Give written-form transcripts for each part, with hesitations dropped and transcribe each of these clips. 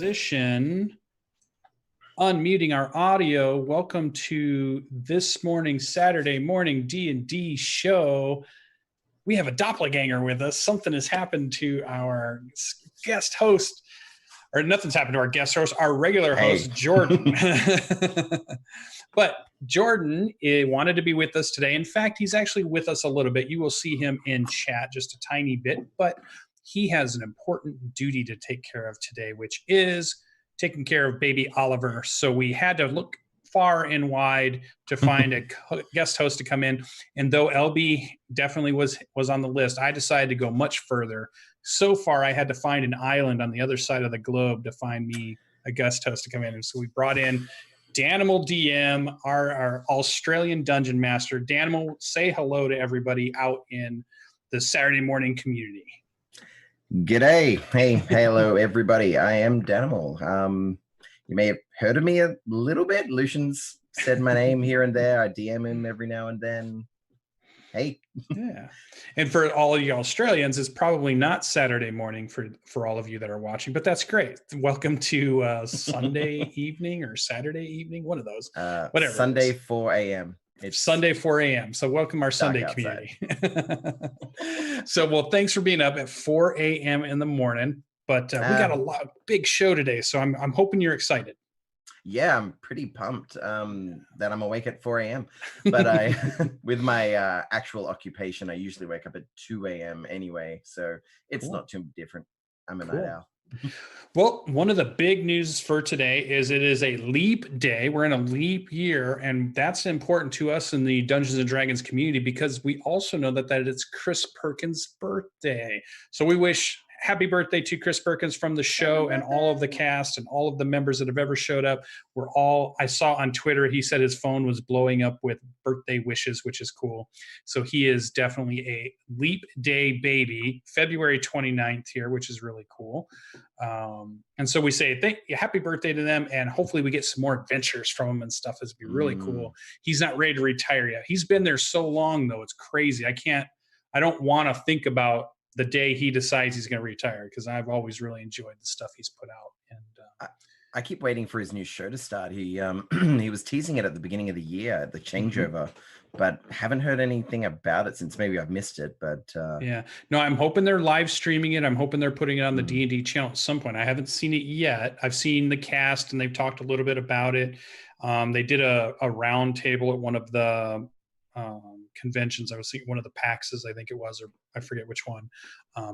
transition, unmuting our audio. Welcome to this morning's Saturday morning D&D show. We have a doppelganger with us. Something has happened to our guest host, or nothing's happened to our guest host, our regular host, Jordan. But Jordan wanted to be with us today. In fact, he's actually with us a little bit. You will see him in chat just a tiny bit, but he has an important duty to take care of today, which is taking care of baby Oliver. So we had to look far and wide to find a guest host to come in. And though LB definitely was on the list, I decided to go much further. So far, I had to find an island on the other side of the globe to find me a guest host to come in. And so we brought in DanimalDM, our Australian dungeon master. Danimal, say hello to everybody out in the Saturday morning community. G'day. Hey, hello, everybody. I am Danimal. You may have heard of me a little bit. Lucian's said my name here and there. I DM him every now and then. Hey. Yeah. And for all of you Australians, it's probably not Saturday morning for all of you that are watching, but that's great. Welcome to Sunday evening or Saturday evening, one of those. Whatever. Sunday 4 a.m. It's Sunday 4 a.m. So welcome our Sunday community. So, well, thanks for being up at 4 a.m. in the morning. But we got a big show today, so I'm hoping you're excited. Yeah, I'm pretty pumped that I'm awake at 4 a.m. But with my actual occupation, I usually wake up at 2 a.m. anyway, so it's not too different. I'm a night owl. Well, one of the big news for today is it is a leap day. We're in a leap year, and that's important to us in the Dungeons & Dragons community because we also know that it's Chris Perkins' birthday. So we wish happy birthday to Chris Perkins from the show and all of the cast and all of the members that have ever showed up. I saw on Twitter, he said his phone was blowing up with birthday wishes, which is cool. So he is definitely a leap day baby, February 29th here, which is really cool. And so we say happy birthday to them, and hopefully we get some more adventures from him and stuff. It'd be really cool. He's not ready to retire yet. He's been there so long, though. It's crazy. I don't want to think about the day he decides he's going to retire, because I've always really enjoyed the stuff he's put out. And I keep waiting for his new show to start. He he was teasing it at the beginning of the year, the changeover, but haven't heard anything about it since. Maybe I've missed it, but yeah, no, I'm hoping they're live streaming it. I'm hoping they're putting it on the D&D channel at some point. I haven't seen it yet. I've seen the cast and they've talked a little bit about it. They did a round table at one of the conventions. I was thinking one of the PAXs, I think it was, or I forget which one.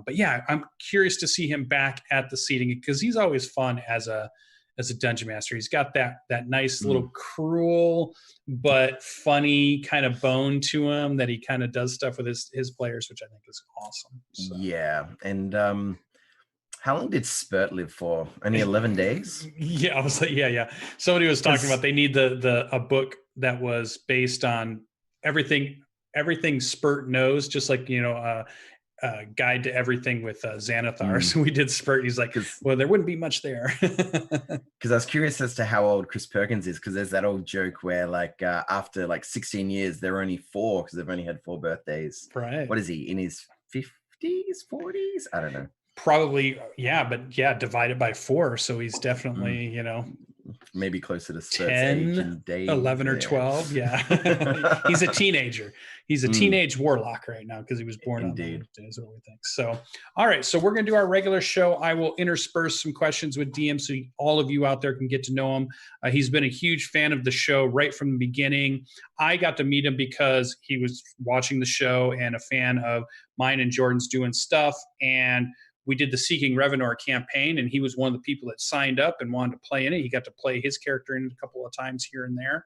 But yeah, I'm curious to see him back at the seating, because he's always fun as a dungeon master. He's got that nice little cruel but funny kind of bone to him that he kind of does stuff with his players, which I think is awesome. So. Yeah. And how long did Spurt live for? Only 11 days? Yeah, I was like, yeah. Somebody was talking about they need a book that was based on everything Spurt knows, just like, Guide to Everything with Xanathar. So we did Spurt. He's like, well, there wouldn't be much there. Because I was curious as to how old Chris Perkins is, because there's that old joke where after 16 years, they're only 4 because they've only had 4 birthdays. Right. What is he, in his 50s, 40s? I don't know. Probably, yeah, but yeah, divided by 4. So he's definitely, maybe closer to 10, 11 or 12. Yeah. He's a teenager. He's a teenage warlock right now because he was born on the day, is what we think. So, all right. So we're going to do our regular show. I will intersperse some questions with DM so all of you out there can get to know him. He's been a huge fan of the show right from the beginning. I got to meet him because he was watching the show and a fan of mine and Jordan's doing stuff. And we did the Seeking Revenor campaign, and he was one of the people that signed up and wanted to play in it. He got to play his character in it a couple of times here and there.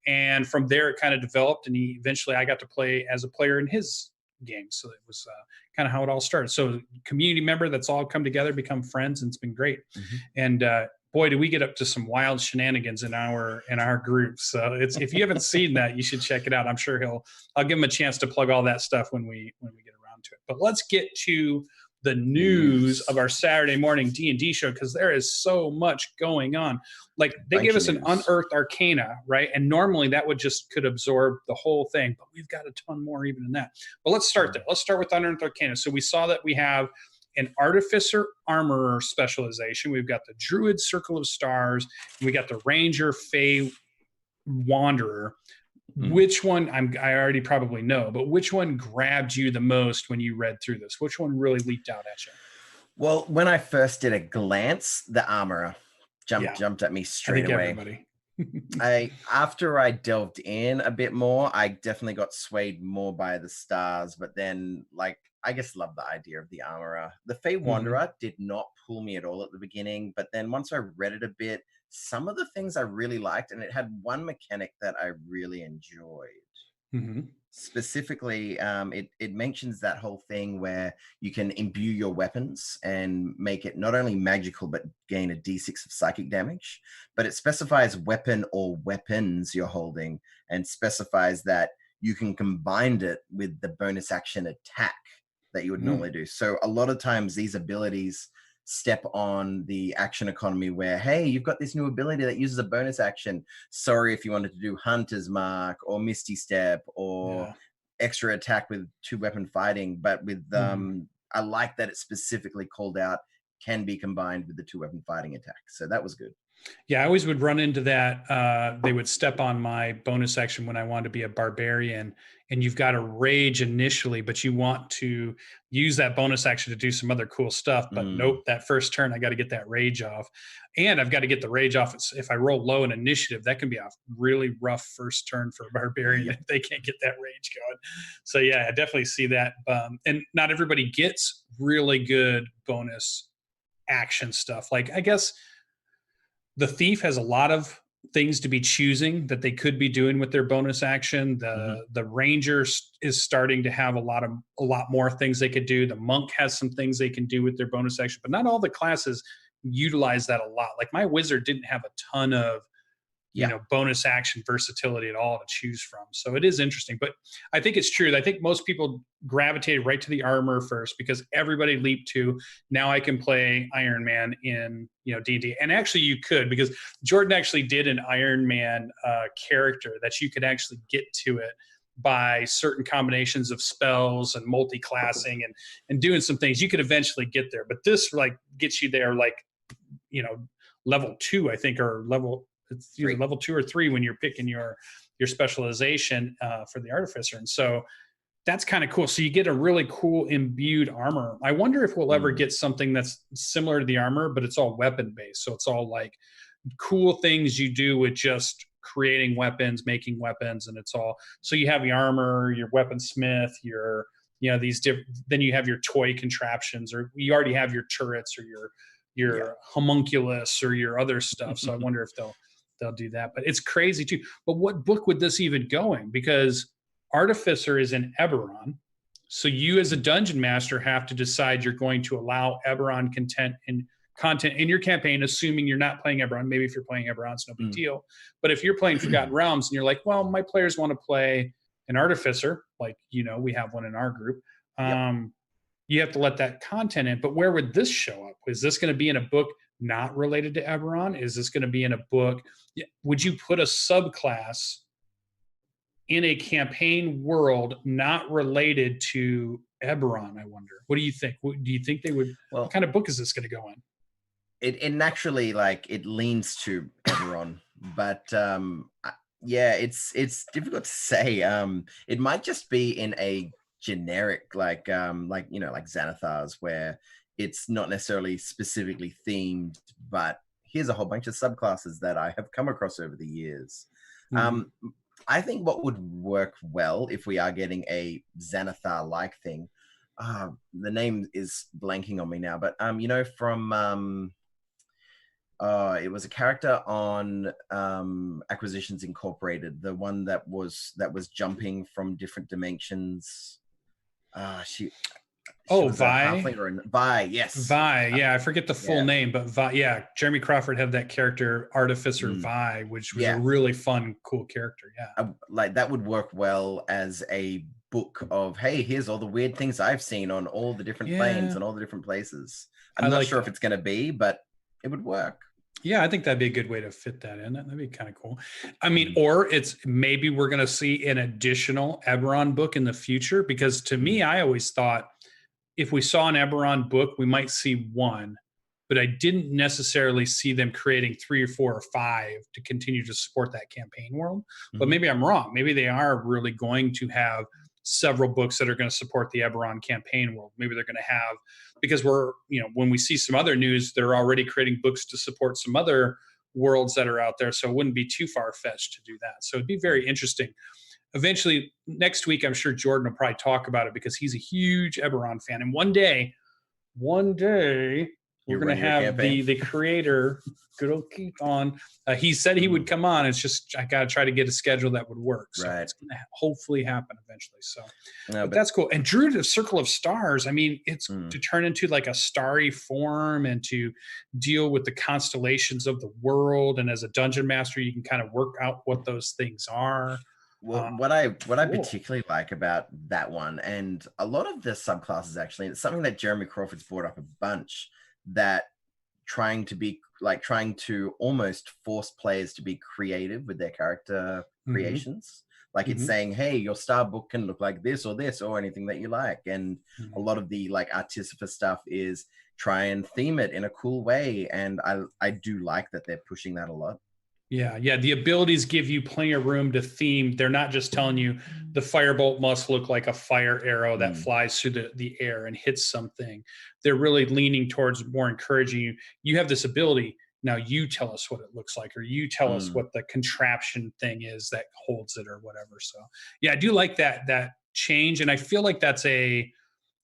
And from there, it kind of developed, and eventually I got to play as a player in his game. So it was kind of how it all started. So community member that's all come together, become friends, and it's been great. And boy, do we get up to some wild shenanigans in our group. So if you haven't seen that, you should check it out. I'm sure I'll give him a chance to plug all that stuff when we get around to it. But let's get to the news of our Saturday morning D&D show, because there is so much going on. Like, they give us an Unearthed Arcana, right? And normally that could absorb the whole thing, but we've got a ton more even than that. But let's start there. Let's start with Unearthed Arcana. So we saw that we have an Artificer Armorer specialization. We've got the Druid Circle of Stars. And we got the Ranger Fey Wanderer. Which one, I already probably know, but which one grabbed you the most when you read through this? Which one really leaped out at you? Well, when I first did a glance, the Armorer jumped at me straight away. Everybody. After I delved in a bit more, I definitely got swayed more by the stars, but then like I just love the idea of the Armorer. The Fey Wanderer did not pull me at all at the beginning, but then once I read it a bit, some of the things I really liked, and it had one mechanic that I really enjoyed. Specifically, it mentions that whole thing where you can imbue your weapons and make it not only magical, but gain a d6 of psychic damage. But it specifies weapon or weapons you're holding and specifies that you can combine it with the bonus action attack that you would normally do. So a lot of times these abilities step on the action economy where, hey, you've got this new ability that uses a bonus action. Sorry if you wanted to do Hunter's Mark or Misty Step or extra attack with 2-weapon fighting. But with I like that it specifically called out can be combined with the 2-weapon fighting attack. So that was good. Yeah, I always would run into that. They would step on my bonus action when I wanted to be a barbarian, and you've got a rage initially, but you want to use that bonus action to do some other cool stuff. But nope, that first turn, I got to get that rage off. And I've got to get the rage off. If I roll low in initiative, that can be a really rough first turn for a barbarian if they can't get that rage going. So yeah, I definitely see that. And not everybody gets really good bonus action stuff. Like, I guess the Thief has a lot of things to be choosing that they could be doing with their bonus action. The Ranger is starting to have a lot more things they could do. The Monk has some things they can do with their bonus action, but not all the classes utilize that a lot. Like my Wizard didn't have a ton of bonus action versatility at all to choose from. So it is interesting, but I think it's true. I think most people gravitated right to the armor first because everybody leaped to, now I can play Iron Man in, D&D. And actually you could, because Jordan actually did an Iron Man character that you could actually get to it by certain combinations of spells and multi-classing and doing some things. You could eventually get there, but this like gets you there like, level 2, I think, or it's either level 2 or 3 when you're picking your specialization for the Artificer. And so that's kind of cool. So you get a really cool imbued armor. I wonder if we'll ever get something that's similar to the armor, but it's all weapon based. So it's all like cool things you do with just creating weapons, making weapons, and it's all, so you have the armor, your weaponsmith, your, these different, then you have your toy contraptions, or you already have your turrets or your homunculus or your other stuff. So I wonder if they'll do that, but it's crazy too. But what book would this even go in? Because Artificer is in Eberron. So you as a dungeon master have to decide you're going to allow Eberron content in your campaign, assuming you're not playing Eberron. Maybe if you're playing Eberron, it's no big deal. But if you're playing Forgotten Realms and you're like, well, my players want to play an Artificer, like, we have one in our group. You have to let that content in. But where would this show up? Is this going to be in a book not related to Eberron? Is this going to be in a book? Would you put a subclass in a campaign world not related to Eberron? I wonder. What do you think? Do you think they would? What kind of book is this going to go in? It naturally, like, it leans to Eberron, but it's difficult to say. It might just be in a generic, like Xanathar's, where it's not necessarily specifically themed, but here's a whole bunch of subclasses that I have come across over the years. I think what would work well if we are getting a Xanathar-like thing, the name is blanking on me now, but from it was a character on Acquisitions Incorporated, the one that was jumping from different dimensions. Vi. Vi, yes. Vi, yeah. I forget the full name, but Vi, yeah. Jeremy Crawford had that character, Artificer Vi, which was a really fun, cool character. Yeah. Like that would work well as a book of, hey, here's all the weird things I've seen on all the different planes and all the different places. I'm not sure if it's going to be, but it would work. Yeah, I think that'd be a good way to fit that in. That'd be kind of cool. I mean, or it's maybe we're going to see an additional Eberron book in the future, because to me, I always thought if we saw an Eberron book, we might see one, but I didn't necessarily see them creating 3 or 4 or 5 to continue to support that campaign world. But maybe I'm wrong. Maybe they are really going to have several books that are going to support the Eberron campaign world. Maybe they're going to have, because we're, when we see some other news, they're already creating books to support some other worlds that are out there. So it wouldn't be too far-fetched to do that. So it'd be very interesting. Eventually, next week, I'm sure Jordan will probably talk about it because he's a huge Eberron fan. And one day, we're going to have the creator, good old Keith, on. He said he would come on. It's just I got to try to get a schedule that would work. So it's going to hopefully happen eventually. So but that's cool. And Druid of Circle of Stars, I mean, it's to turn into like a starry form and to deal with the constellations of the world. And as a dungeon master, you can kind of work out what those things are. Well, what I particularly like about that one, and a lot of the subclasses actually, it's something that Jeremy Crawford's brought up a bunch, that trying to almost force players to be creative with their character creations. Like it's saying, hey, your star book can look like this or anything that you like. And a lot of the like Artificer stuff is try and theme it in a cool way. And I do like that they're pushing that a lot. Yeah. The abilities give you plenty of room to theme. They're not just telling you the firebolt must look like a fire arrow that flies through the air and hits something. They're really leaning towards more encouraging you. You have this ability. Now you tell us what it looks like, or you tell us what the contraption thing is that holds it or whatever. So yeah, I do like that change. And I feel like that's a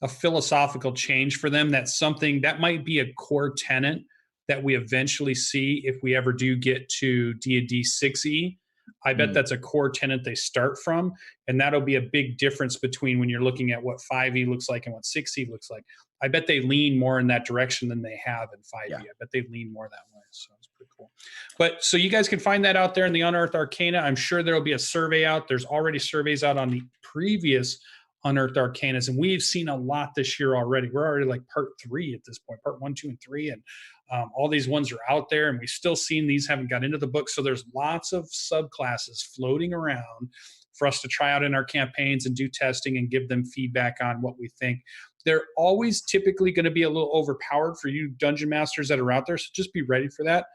philosophical change for them. That's something that might be a core tenet that we eventually see if we ever do get to D&D 6e. I bet that's a core tenet they start from, and that'll be a big difference between when you're looking at what 5e looks like and what 6e looks like. I bet they lean more in that direction than they have in 5e. I bet they lean more that way, so it's pretty cool. But so you guys can find that out there in the Unearthed Arcana. I'm sure there'll be a survey out. There's already surveys out on the previous Unearthed Arcanas, and we've seen a lot this year already. We're already like part 3 at this point, part 1, 2, and 3, and all these ones are out there, and we've still seen these haven't got into the book. So there's lots of subclasses floating around for us to try out in our campaigns and do testing and give them feedback on what we think. They're always typically going to be a little overpowered for you dungeon masters that are out there. So just be ready for that.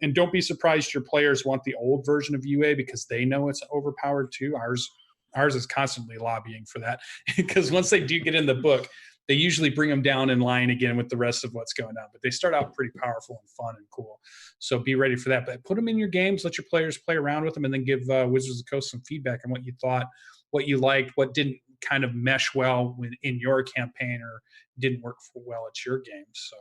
And don't be surprised your players want the old version of UA because they know it's overpowered too. Ours is constantly lobbying for that because once they do get in the book, they usually bring them down in line again with the rest of what's going on. But they start out pretty powerful and fun and cool. So be ready for that. But put them in your games, let your players play around with them, and then give Wizards of the Coast some feedback on what you thought, what you liked, what didn't kind of mesh well in your campaign or didn't work well at your game. So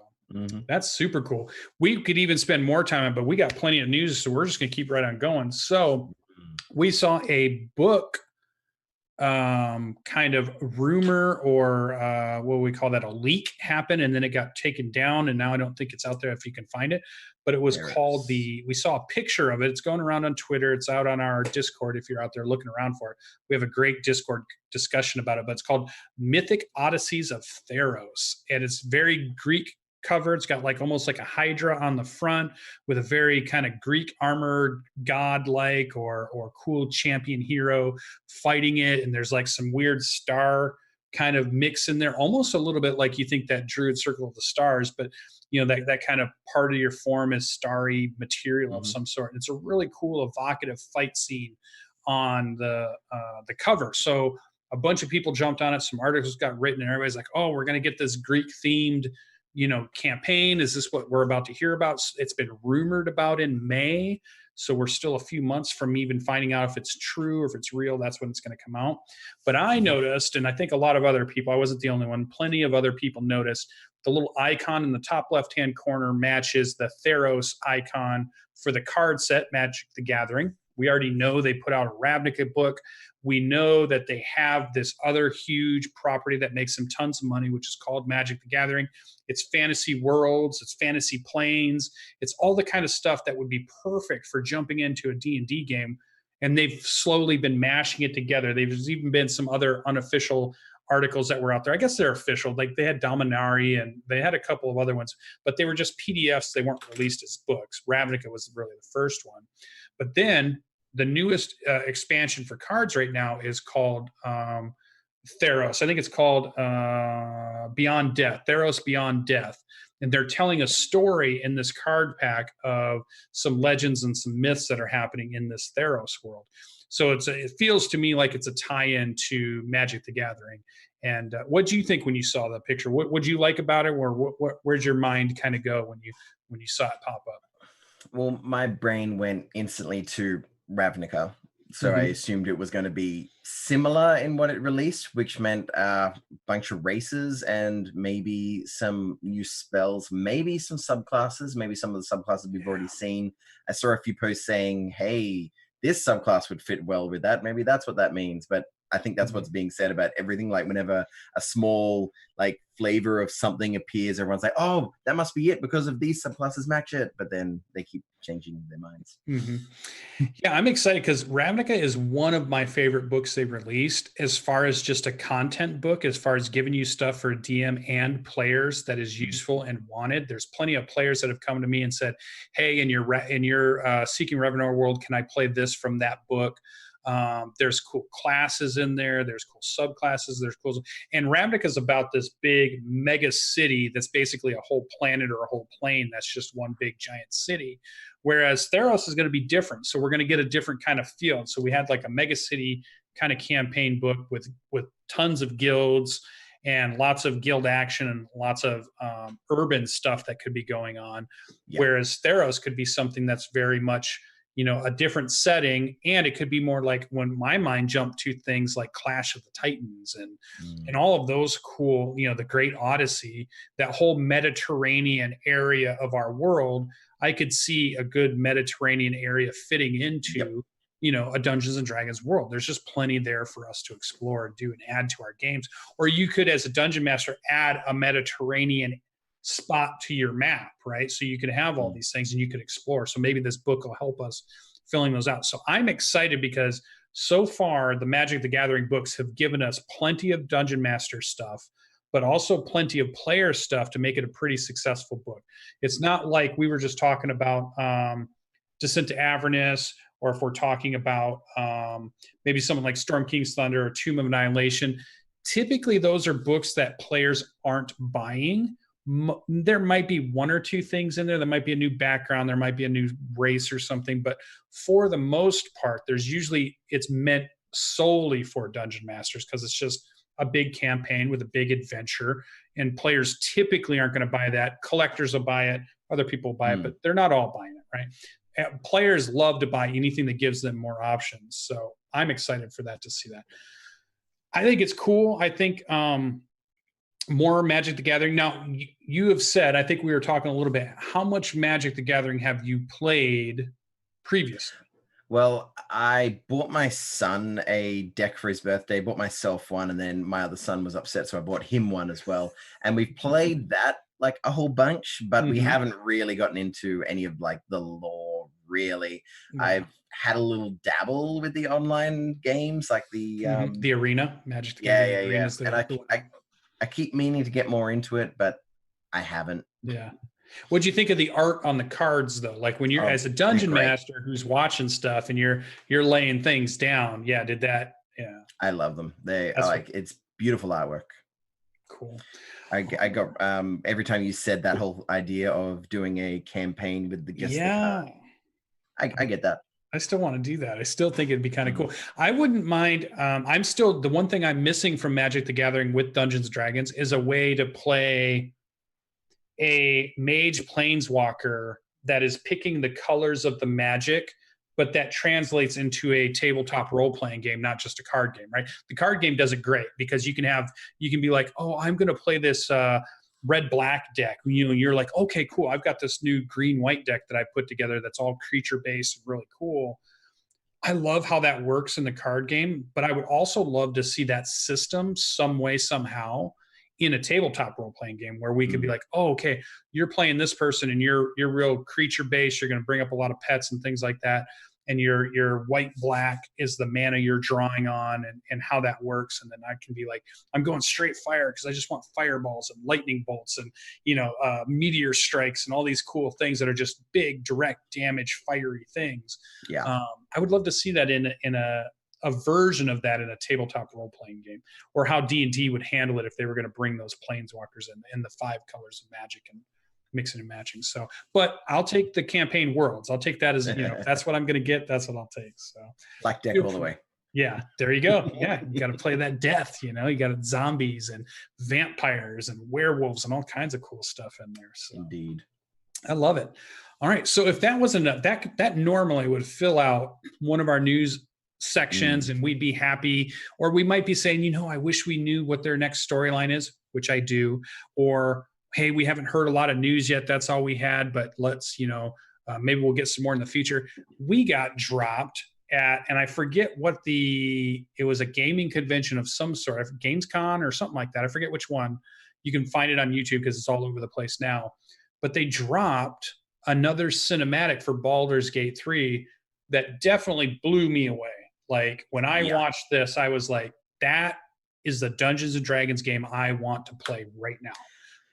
that's super cool. We could even spend more time on it, but we got plenty of news, so we're just going to keep right on going. So we saw a book kind of rumor or what we call that, a leak happen, and then it got taken down, and now I don't think it's out there if you can find it, but it was called we saw a picture of it. It's going around on Twitter. It's out on our Discord if you're out there looking around for it. We have a great Discord discussion about it, but it's called Mythic Odysseys of Theros, and it's very Greek cover. It's got like almost like a hydra on the front with a very kind of Greek armored god-like or cool champion hero fighting it, and there's like some weird star kind of mix in there, almost a little bit like you think that Druid Circle of the Stars, but that kind of part of your form is starry material of some sort. And it's a really cool evocative fight scene on the cover. So a bunch of people jumped on it, some articles got written, and everybody's like, oh, we're going to get this Greek themed campaign. Is this what we're about to hear about? It's been rumored about in May, so we're still a few months from even finding out if it's true or if it's real. That's when it's going to come out. But I noticed, and I think a lot of other people, I wasn't the only one, plenty of other people noticed the little icon in the top left-hand corner matches the Theros icon for the card set Magic the Gathering. We already know they put out a Ravnica book. We know that they have this other huge property that makes them tons of money, which is called Magic the Gathering. It's fantasy worlds, it's fantasy planes, it's all the kind of stuff that would be perfect for jumping into a D&D game. And they've slowly been mashing it together. There's even been some other unofficial articles that were out there. I guess they're official. Like they had Dominari and they had a couple of other ones, but they were just PDFs. They weren't released as books. Ravnica was really the first one. But then the newest expansion for cards right now is called Theros. I think it's called Beyond Death, Theros Beyond Death. And they're telling a story in this card pack of some legends and some myths that are happening in this Theros world. So it feels to me like it's a tie-in to Magic the Gathering. And what do you think when you saw the picture? What would you like about it, or where'd your mind kind of go when you saw it pop up? Well, my brain went instantly to Ravnica. So I assumed it was going to be similar in what it released, which meant a bunch of races and maybe some new spells, maybe some subclasses, maybe some of the subclasses we've already seen. I saw a few posts saying, hey, this subclass would fit well with that. Maybe that's what that means. But I think that's what's being said about everything. Like whenever a small like flavor of something appears, everyone's like, oh, that must be it because of these subclasses match it. But then they keep changing their minds. Yeah, I'm excited because Ravnica is one of my favorite books they've released as far as just a content book, as far as giving you stuff for DM and players that is useful and wanted. There's plenty of players that have come to me and said, hey, in your Seeking Revenor world, can I play this from that book? There's cool classes in there. There's cool subclasses. There's cool. And Ravnica is about this big mega city that's basically a whole planet or a whole plane. That's just one big giant city. Whereas Theros is going to be different. So we're going to get a different kind of feel. And so we had like a mega city kind of campaign book with tons of guilds and lots of guild action and lots of urban stuff that could be going on. Yeah. Whereas Theros could be something that's very much, a different setting, and it could be more like when my mind jumped to things like Clash of the Titans and all of those cool, the Great Odyssey, that whole Mediterranean area of our world. I could see a good Mediterranean area fitting into, a Dungeons and Dragons world. There's just plenty there for us to explore and do and add to our games. Or you could, as a dungeon master, add a Mediterranean spot to your map, right? So you could have all these things and you could explore. So maybe this book will help us filling those out. So I'm excited because so far the Magic the Gathering books have given us plenty of dungeon master stuff, but also plenty of player stuff to make it a pretty successful book. It's not like we were just talking about Descent to Avernus, or if we're talking about maybe something like Storm King's Thunder or Tomb of Annihilation. Typically those are books that players aren't buying. There might be one or two things in there. There might be a new background. There might be a new race or something. But for the most part, it's meant solely for dungeon masters because it's just a big campaign with a big adventure. And players typically aren't going to buy that. Collectors will buy it. Other people will buy it, but they're not all buying it, right? And players love to buy anything that gives them more options. So I'm excited for that, to see that. I think it's cool. I think more Magic the Gathering. Now, you have said, I think we were talking a little bit, how much Magic the Gathering have you played previously? Well, I bought my son a deck for his birthday, bought myself one, and then my other son was upset, so I bought him one as well. And we've played that like a whole bunch, but we haven't really gotten into any of like the lore, really. I've had a little dabble with the online games, like the Arena, Magic the Gathering. Yeah. And I keep meaning to get more into it, but I haven't. Yeah. What'd you think of the art on the cards, though? Like when you're as a dungeon master who's watching stuff and you're laying things down. Yeah, did that? Yeah. I love them. It's beautiful artwork. Cool. I got every time you said that whole idea of doing a campaign with the guest. Yeah. I get that. I still want to do that. I still think it'd be kind of cool. I wouldn't mind. I'm still, the one thing I'm missing from Magic the Gathering with Dungeons & Dragons is a way to play a mage planeswalker that is picking the colors of the magic, but that translates into a tabletop role-playing game, not just a card game, right? The card game does it great because you can be like, oh, I'm going to play this red-black deck. You're like, okay, cool. I've got this new green-white deck that I put together that's all creature-based and really cool. I love how that works in the card game, but I would also love to see that system some way, somehow, in a tabletop role-playing game where we could be like, oh, okay, you're playing this person and you're real creature-based. You're going to bring up a lot of pets and things like that. And your white-black is the mana you're drawing on and how that works. And then I can be like, I'm going straight fire because I just want fireballs and lightning bolts and, meteor strikes and all these cool things that are just big, direct damage, fiery things. Yeah. I would love to see that in a a version of that in a tabletop role-playing game, or how D&D would handle it if they were going to bring those planeswalkers in the 5 colors of magic and mixing and matching. So, but I'll take the campaign worlds. I'll take that as, if that's what I'm going to get, that's what I'll take. So Black deck all the way. Yeah, there you go. Yeah, you got to play that death, you got zombies and vampires and werewolves and all kinds of cool stuff in there. So Indeed. I love it. All right. So if that wasn't that normally would fill out one of our news sections and we'd be happy, or we might be saying, I wish we knew what their next storyline is, which I do, or, hey, we haven't heard a lot of news yet. That's all we had, but let's, maybe we'll get some more in the future. We got dropped and I forget it was a gaming convention of some sort, Gamescom or something like that. I forget which one. You can find it on YouTube because it's all over the place now. But they dropped another cinematic for Baldur's Gate 3 that definitely blew me away. Like when I watched this, I was like, that is the Dungeons and Dragons game I want to play right now.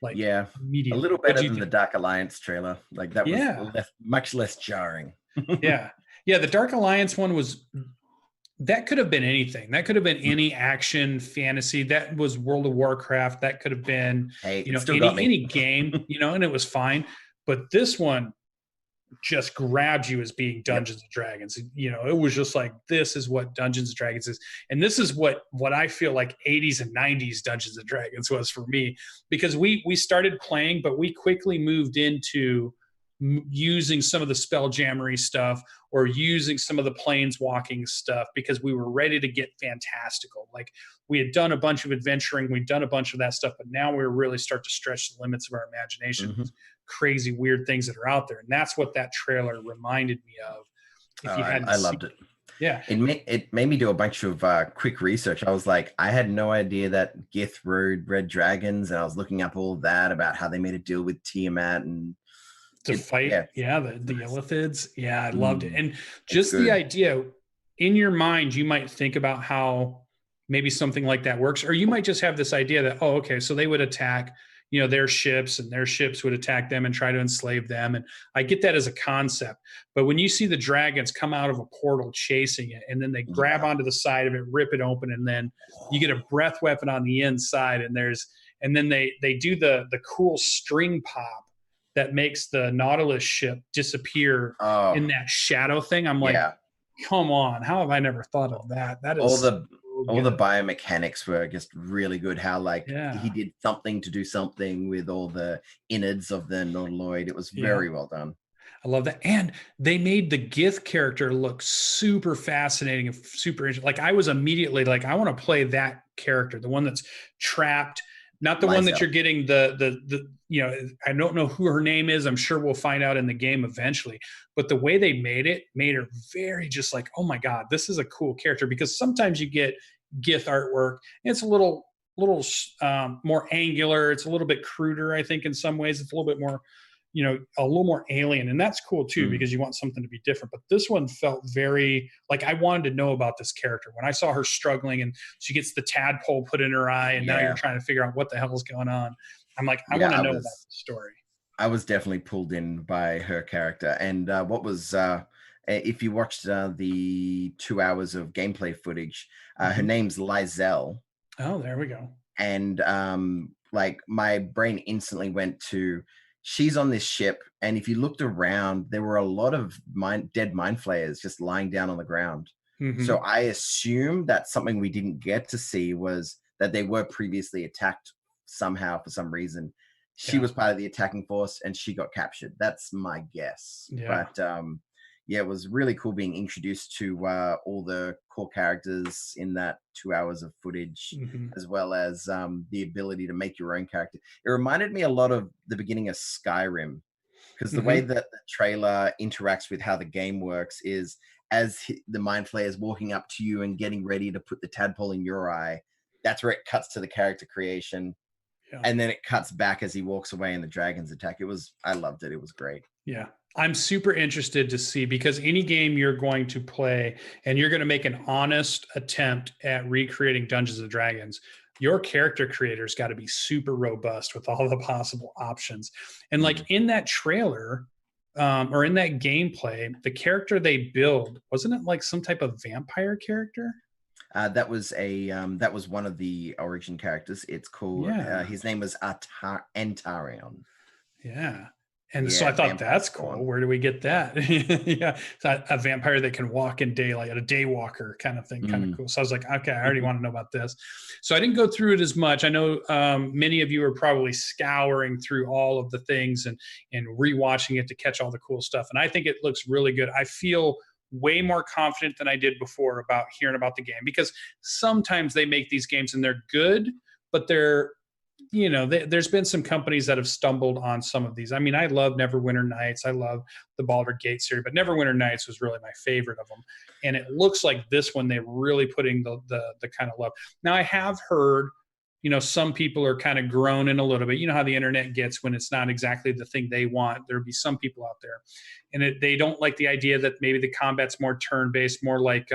Like, immediately. A little better than the Dark Alliance trailer. Like that was much less jarring. Yeah, the Dark Alliance one that could have been anything. That could have been any action fantasy. That was World of Warcraft. That could have been, any game, and it was fine. But this one just grabbed you as being Dungeons and Dragons. It was just like, this is what Dungeons and Dragons is. And this is what I feel like 80s and 90s Dungeons and Dragons was for me, because we started playing, but we quickly moved into using some of the spelljammery stuff or using some of the planeswalking stuff because we were ready to get fantastical. Like we had done a bunch of adventuring, we'd done a bunch of that stuff, but now we really start to stretch the limits of our imagination. Crazy weird things that are out there, and that's what that trailer reminded me of. I loved it. Yeah, it made me do a bunch of quick research. I was like, I had no idea that Gith rode red dragons, and I was looking up all that about how they made a deal with Tiamat and to fight the Illithids. Yeah, I loved it. And just the idea in your mind, you might think about how maybe something like that works, or you might just have this idea that, oh, okay, so they would attack their ships, and their ships would attack them and try to enslave them. And I get that as a concept. But when you see the dragons come out of a portal chasing it, and then they grab onto the side of it, rip it open, and then you get a breath weapon on the inside, and then they do the cool string pop that makes the Nautilus ship disappear in that shadow thing. I'm like, come on, how have I never thought of that? That is all the biomechanics were just really good. How he did something to do something with all the innards of the Nautiloid. It was very well done. I love that. And they made the Gith character look super fascinating and super interesting. Like I was immediately like, I want to play that character, the one that's trapped, not the one that you're getting I don't know who her name is. I'm sure we'll find out in the game eventually. But the way they made her very just like, oh my God, this is a cool character. Because sometimes you get Gith artwork, and it's a little more angular. It's a little bit cruder, I think, in some ways. It's a little bit more, a little more alien. And that's cool too, because you want something to be different. But this one felt very like I wanted to know about this character. When I saw her struggling and she gets the tadpole put in her eye, and now you're trying to figure out what the hell is going on. I'm like, I want to know about the story. I was definitely pulled in by her character. And what was, if you watched the 2 hours of gameplay footage, her name's Lizelle. Oh, there we go. And my brain instantly went to, she's on this ship. And if you looked around, there were a lot of dead mind flayers just lying down on the ground. So I assume that something we didn't get to see was that they were previously attacked somehow for some reason. She was part of the attacking force and she got captured. That's my guess. But it was really cool being introduced to all the core characters in that 2 hours of footage, as well as the ability to make your own character. It reminded me a lot of the beginning of Skyrim, because the way that the trailer interacts with how the game works is as the mind flayer is walking up to you and getting ready to put the tadpole in your eye, that's where it cuts to the character creation. And then it cuts back as he walks away and the dragons attack. I loved it. It was great. Yeah. I'm super interested to see, because any game you're going to play and you're going to make an honest attempt at recreating Dungeons and Dragons, your character creator's got to be super robust with all the possible options. And like in that trailer, or in that gameplay, the character they build, wasn't it like some type of vampire character? That was one of the origin characters. It's called. His name was Antarion. Yeah. And so I thought that's cool. Where do we get that? Yeah. So a vampire that can walk in daylight, a day walker kind of thing, kind of cool. So I was like, okay, I already want to know about this. So I didn't go through it as much. I know many of you are probably scouring through all of the things and rewatching it to catch all the cool stuff. And I think it looks really good. I feel way more confident than I did before about hearing about the game, because sometimes they make these games and they're good, but they're, there's been some companies that have stumbled on some of these. I mean, I love Neverwinter Nights. I love the Baldur Gate series, but Neverwinter Nights was really my favorite of them. And it looks like this one, they're really putting the kind of love. Now, I have heard, some people are kind of groaning a little bit. You know how the internet gets when it's not exactly the thing they want. There'll be some people out there, and they don't like the idea that maybe the combat's more turn-based, more like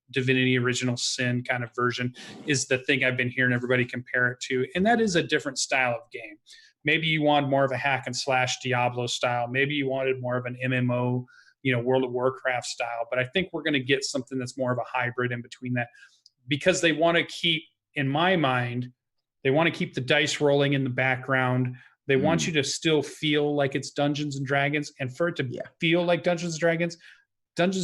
Divinity Original Sin kind of version is the thing I've been hearing everybody compare it to. And that is a different style of game. Maybe you want more of a hack and slash Diablo style. Maybe you wanted more of an MMO, World of Warcraft style. But I think we're going to get something that's more of a hybrid in between that, because they want to keep, in my mind, they want to keep the dice rolling in the background. They want you to still feel like it's Dungeons and Dragons, and for it to feel like Dungeons and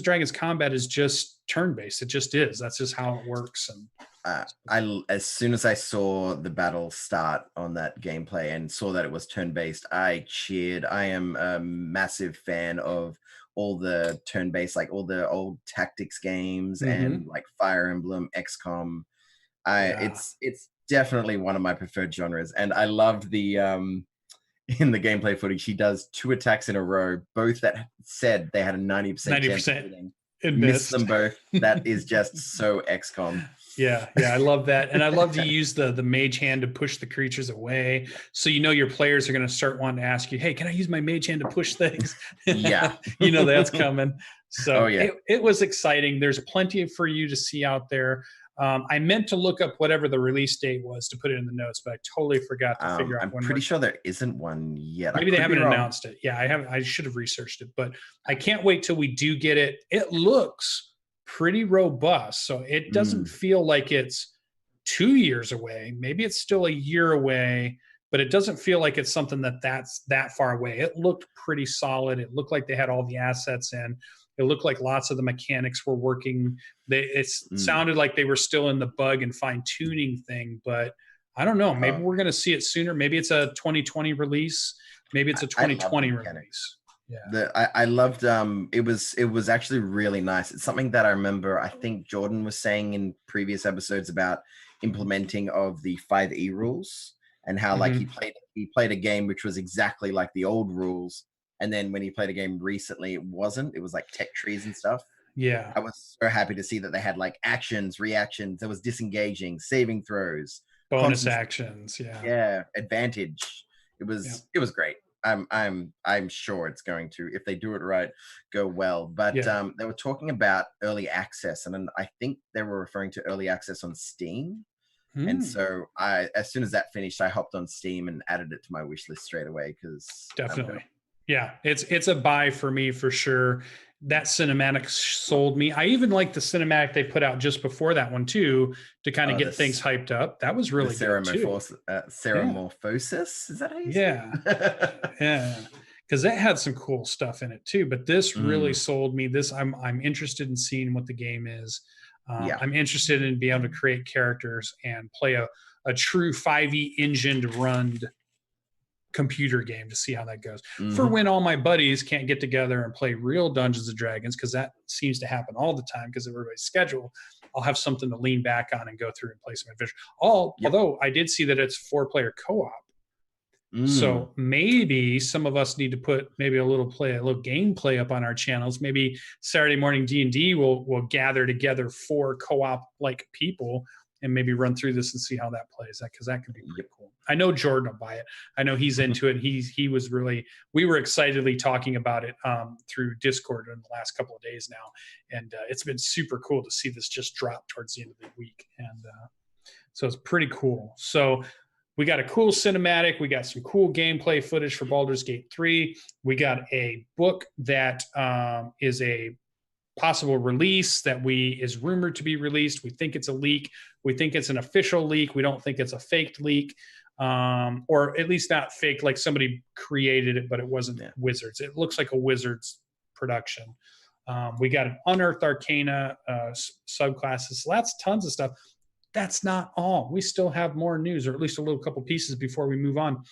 Dragons combat is just turn-based. It just is. That's just how it works. And as soon as I saw the battle start on that gameplay and saw that it was turn-based, I cheered. I am a massive fan of all the turn-based, like all the old tactics games and like Fire Emblem, XCOM. It's definitely one of my preferred genres, and I loved the in the gameplay footage, he does 2 attacks in a row, both that said they had a 90% chance of hitting. Missed them both. That is just so XCOM. Yeah, I love that. And I love to use the mage hand to push the creatures away. So your players are going to start wanting to ask you, hey, can I use my mage hand to push things? Yeah. That's coming. So it was exciting. There's plenty for you to see out there. I meant to look up whatever the release date was to put it in the notes, but I totally forgot to figure out. I'm pretty sure there isn't one yet. Maybe they haven't announced it. Yeah, I haven't. I should have researched it, but I can't wait till we do get it. It looks pretty robust, so it doesn't feel like it's 2 years away. Maybe it's still a year away, but it doesn't feel like it's something that's that far away. It looked pretty solid. It looked like they had all the assets in. It looked like lots of the mechanics were working. It sounded like they were still in the bug and fine-tuning thing, but I don't know. Maybe we're going to see it sooner. Maybe it's a 2020 release. Maybe it's a 2020 release. Yeah. I loved it was actually really nice. It's something that I remember, I think Jordan was saying in previous episodes about implementing of the 5e rules, and how like he played a game which was exactly like the old rules. And then when he played a game recently, it wasn't. It was like tech trees and stuff. Yeah. I was so happy to see that they had like actions, reactions. There was disengaging, saving throws, bonus actions. Yeah. Yeah. Advantage. It was great. I'm sure it's going to, if they do it right, go well. But they were talking about early access, and then I think they were referring to early access on Steam. And so as soon as that finished, I hopped on Steam and added it to my wish list straight away, because definitely. Yeah, it's a buy for me for sure. That cinematic sold me. I even like the cinematic they put out just before that one too, to kind of get things hyped up. That was really good too. Ceramorphosis, is that how you say it? Yeah. Because that had some cool stuff in it too. But this really sold me. This I'm interested in seeing what the game is. I'm interested in being able to create characters and play a true 5e engined run computer game to see how that goes. For when all my buddies can't get together and play real Dungeons and Dragons, because that seems to happen all the time because of everybody's schedule, I'll have something to lean back on and go through and play some adventure. Although I did see that it's 4-player co-op. So maybe some of us need to put maybe a little gameplay up on our channels. Maybe Saturday morning D&D will gather together 4 co-op like people and maybe run through this and see how that plays, because that could be pretty cool. I know Jordan will buy it. I know he's into it. He was really, we were excitedly talking about it through Discord in the last couple of days now. And it's been super cool to see this just drop towards the end of the week. And so it's pretty cool. So we got a cool cinematic. We got some cool gameplay footage for Baldur's Gate 3. We got a book that is a possible release that is rumored to be released. We think it's a leak. We think it's an official leak. We don't think it's a faked leak, or at least not fake, like somebody created it, but it wasn't Wizards. It looks like a Wizards production. We got an Unearthed Arcana subclasses. So that's tons of stuff. That's not all. We still have more news, or at least a little couple pieces before we move on.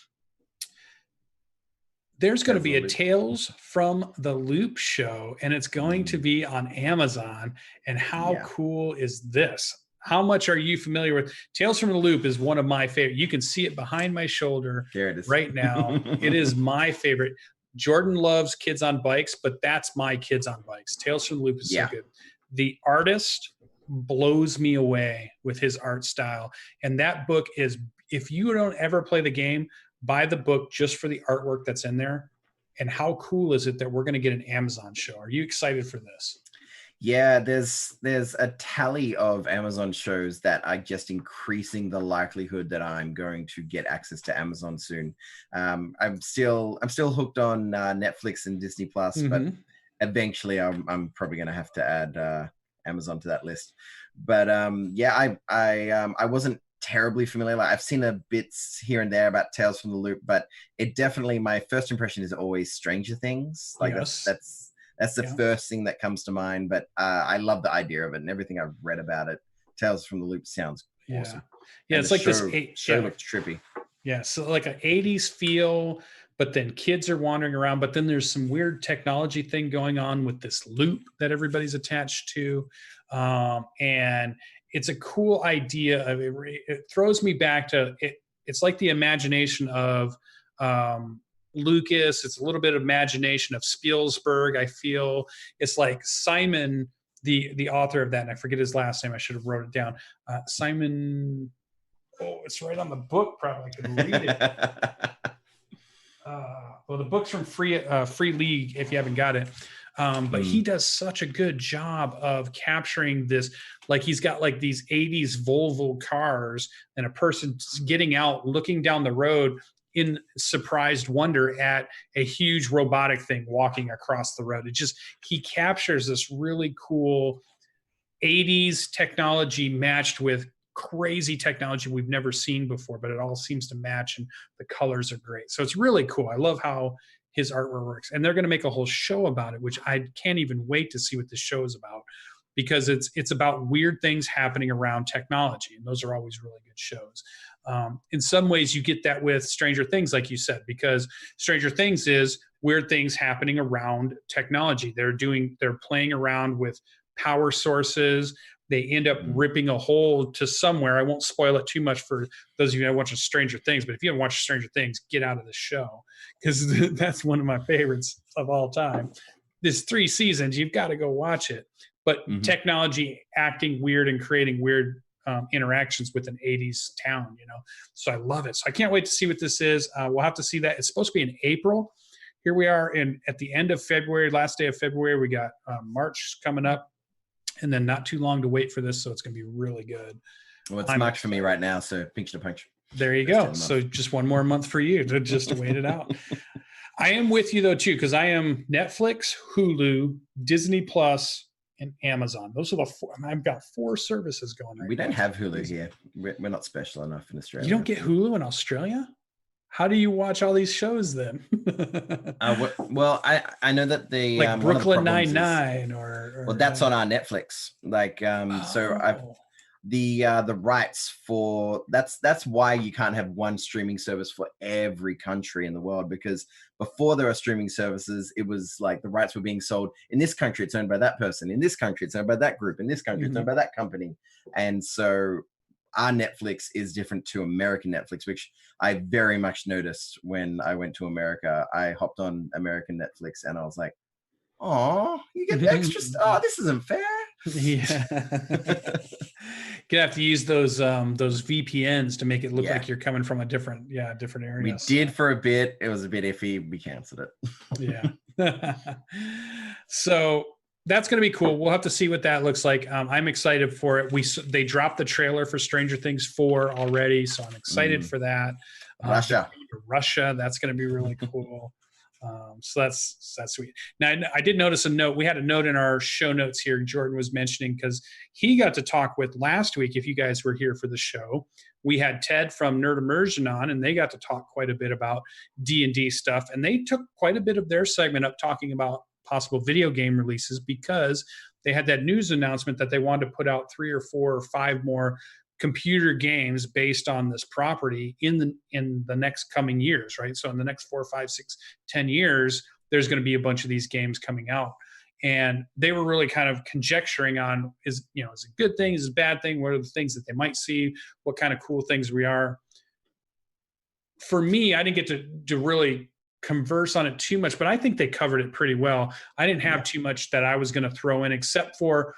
There's going to be a Tales from the Loop show, and it's going to be on Amazon. And how cool is this? How much are you familiar with? Tales from the Loop is one of my favorite. You can see it behind my shoulder right now. It is my favorite. Jordan loves Kids on Bikes, but that's my Kids on Bikes. Tales from the Loop is so good. The artist blows me away with his art style. And that book is, if you don't ever play the game, buy the book just for the artwork that's in there. And how cool is it that we're going to get an Amazon show? Are you excited for this? Yeah, there's a tally of Amazon shows that are just increasing the likelihood that I'm going to get access to Amazon soon. I'm still hooked on Netflix and Disney Plus, but eventually I'm probably going to have to add Amazon to that list. But I wasn't terribly familiar. Like, I've seen a bits here and there about Tales from the Loop, but it definitely, my first impression is always Stranger Things. Like that's the first thing that comes to mind. But I love the idea of it, and everything I've read about it. Tales from the Loop sounds awesome. Yeah, it's like show looks trippy. Yeah, so like an 80s feel, but then kids are wandering around, but then there's some weird technology thing going on with this loop that everybody's attached to. And it's a cool idea. It throws me back to it. It's like the imagination of Lucas. It's a little bit of imagination of Spielberg. I feel it's like Simon, the author of that, and I forget his last name. I should have wrote it down. Simon. Oh, it's right on the book. Probably I could read it. Well, the book's from Free League if you haven't got it. But he does such a good job of capturing this. Like, he's got like these 80s Volvo cars, and a person getting out, looking down the road in surprised wonder at a huge robotic thing walking across the road. He captures this really cool 80s technology matched with crazy technology we've never seen before, but it all seems to match, and the colors are great. So it's really cool. I love how his artwork works, and they're going to make a whole show about it, which I can't even wait to see what this show is about, because it's about weird things happening around technology, and those are always really good shows. In some ways, you get that with Stranger Things, like you said, because Stranger Things is weird things happening around technology. They're playing around with power sources. They end up ripping a hole to somewhere. I won't spoil it too much for those of you that watch Stranger Things, but if you haven't watched Stranger Things, get out of the show, because that's one of my favorites of all time. There's 3 seasons. You've got to go watch it. But technology acting weird and creating weird interactions with an 80s town, So I love it. So I can't wait to see what this is. We'll have to see that. It's supposed to be in April. Here we are at the end of February, last day of February. We got March coming up. And then not too long to wait for this, so it's going to be really good. Well, it's March for me right now, so pinch to punch. There you go. So just one more month for you to wait it out. I am with you, though, too, because I am Netflix, Hulu, Disney Plus, and Amazon. Those are the 4. I've got 4 services going right now. We don't have Hulu here. We're not special enough in Australia. You don't get Hulu in Australia? How do you watch all these shows then? Well, I know that the like Brooklyn Nine-Nine or that's on our Netflix. Like so I've the rights for that's why you can't have one streaming service for every country in the world, because before there were streaming services, it was like the rights were being sold in this country, it's owned by that person, in this country it's owned by that group, in this country it's owned by that company. And so our Netflix is different to American Netflix, which I very much noticed when I went to America. I hopped on American Netflix and I was like, "Oh, you get the extra stuff. This isn't fair." Yeah, you have to use those VPNs to make it look like you're coming from a different area. We did for a bit. It was a bit iffy. We canceled it. Yeah. So that's going to be cool. We'll have to see what that looks like. I'm excited for it. They dropped the trailer for Stranger Things 4 already, so I'm excited for that. Russia. That's going to be really cool. So that's sweet. Now, I did notice a note. We had a note in our show notes here. Jordan was mentioning, because he got to talk with last week. If you guys were here for the show, we had Ted from Nerd Immersion on, and they got to talk quite a bit about D&D stuff. And they took quite a bit of their segment up talking about possible video game releases, because they had that news announcement that they wanted to put out 3 or 4 or 5 more computer games based on this property in the next coming years, right? So in the next 4, 5, 6, 10 years, there's going to be a bunch of these games coming out. And they were really kind of conjecturing on, is it a good thing? Is it a bad thing? What are the things that they might see? What kind of cool things we are? For me, I didn't get to really converse on it too much, but I think they covered it pretty well. I didn't have too much that I was going to throw in, except for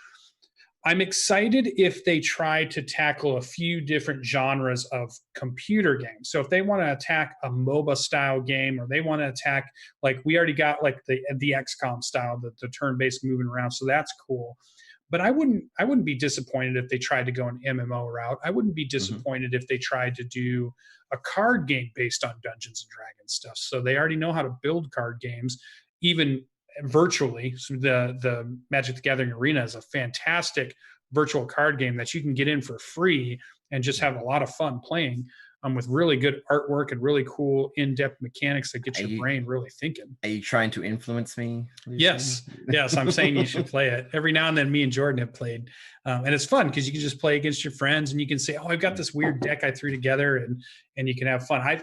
I'm excited if they try to tackle a few different genres of computer games. So if they want to attack a MOBA style game, or they want to attack, like we already got like the XCOM style, the turn-based moving around. So that's cool. But I wouldn't be disappointed if they tried to go an MMO route. I wouldn't be disappointed if they tried to do a card game based on Dungeons and Dragons stuff. So they already know how to build card games, even virtually. So the Magic the Gathering Arena is a fantastic virtual card game that you can get in for free and just have a lot of fun playing, with really good artwork and really cool in-depth mechanics that get your brain really thinking. Are you trying to influence me? Yes. I'm saying you should play it. Every now and then me and Jordan have played, and it's fun because you can just play against your friends, and you can say, oh, I've got this weird deck I threw together, and you can have fun.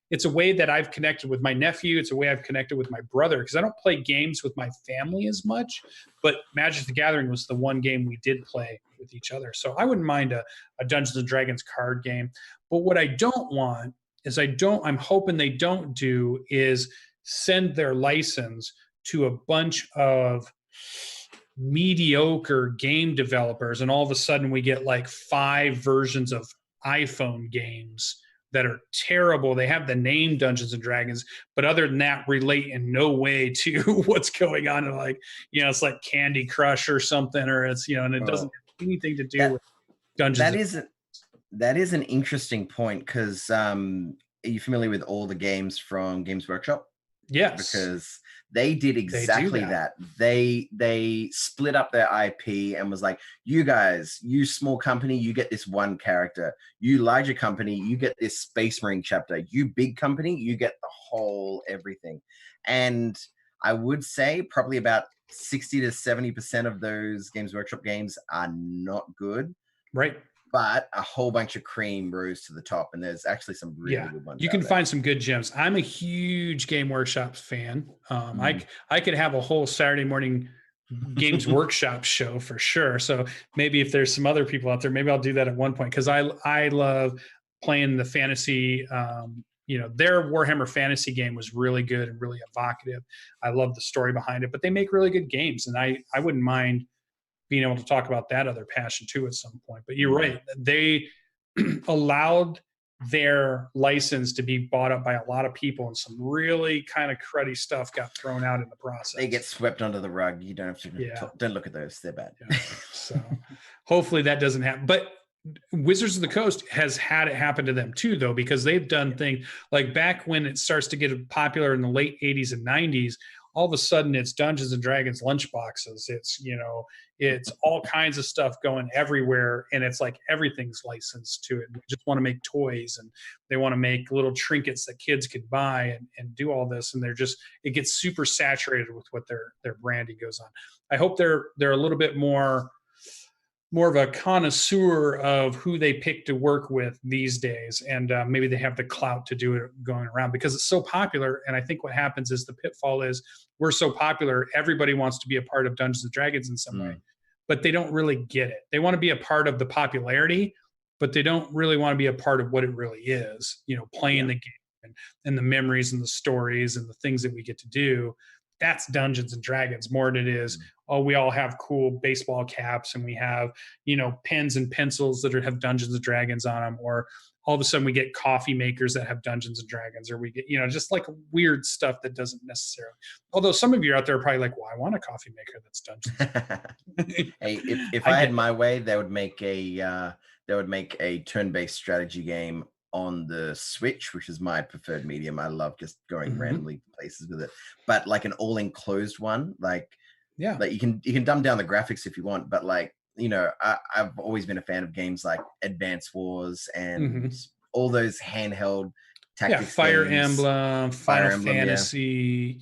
It's a way that I've connected with my nephew. It's a way I've connected with my brother, because I don't play games with my family as much, but Magic the Gathering was the one game we did play with each other. So I wouldn't mind a Dungeons and Dragons card game. But what I don't want is I'm hoping they don't do is send their license to a bunch of mediocre game developers, and all of a sudden we get like 5 versions of iPhone games that are terrible. They have the name Dungeons and Dragons, but other than that, relate in no way to what's going on. And like, it's like Candy Crush or something, or it's, and it doesn't have anything to do with Dungeons. That is an interesting point, because are you familiar with all the games from Games Workshop? Yes. Because they did exactly that. They split up their IP and was like, you guys, you small company, you get this one character. You larger company, you get this Space Marine chapter. You big company, you get the whole everything. And I would say probably about 60 to 70% of those Games Workshop games are not good. Right. But a whole bunch of cream rose to the top, and there's actually some really good ones. You can find some good gems. I'm a huge Game Workshop fan. I could have a whole Saturday morning Games Workshop show for sure. So maybe if there's some other people out there, maybe I'll do that at one point, because I love playing the fantasy. Their Warhammer Fantasy game was really good and really evocative. I love the story behind it, but they make really good games, and I wouldn't mind being able to talk about that other passion too at some point. But you're right. They allowed their license to be bought up by a lot of people, and some really kind of cruddy stuff got thrown out in the process. They get swept under the rug. You don't have to don't look at those. They're bad. So hopefully that doesn't happen. But Wizards of the Coast has had it happen to them too, though, because they've done things like back when it starts to get popular in the late 80s and 90s, all of a sudden it's Dungeons and Dragons lunchboxes. It's all kinds of stuff going everywhere, and it's like everything's licensed to it. They just want to make toys, and they want to make little trinkets that kids could buy and do all this, and it gets super saturated with what their branding goes on. I hope they're a little bit more of a connoisseur of who they pick to work with these days. And maybe they have the clout to do it going around, because it's so popular. And I think what happens is the pitfall is we're so popular, everybody wants to be a part of Dungeons and Dragons in some way, but they don't really get it. They want to be a part of the popularity, but they don't really want to be a part of what it really is, playing the game and the memories and the stories and the things that we get to do. That's Dungeons and Dragons more than it is, we all have cool baseball caps, and we have, pens and pencils that have Dungeons and Dragons on them, or all of a sudden we get coffee makers that have Dungeons and Dragons, or we get, just like weird stuff that doesn't necessarily, although some of you out there are probably like, well, I want a coffee maker that's Dungeons. Hey, if I had my way, they would make a turn-based strategy game on the Switch, which is my preferred medium. I love just going randomly places with it, but like an all-enclosed one, like you can dumb down the graphics if you want, but like, I've always been a fan of games like Advance Wars and all those handheld tactics. Fire games. Emblem, Final Fantasy,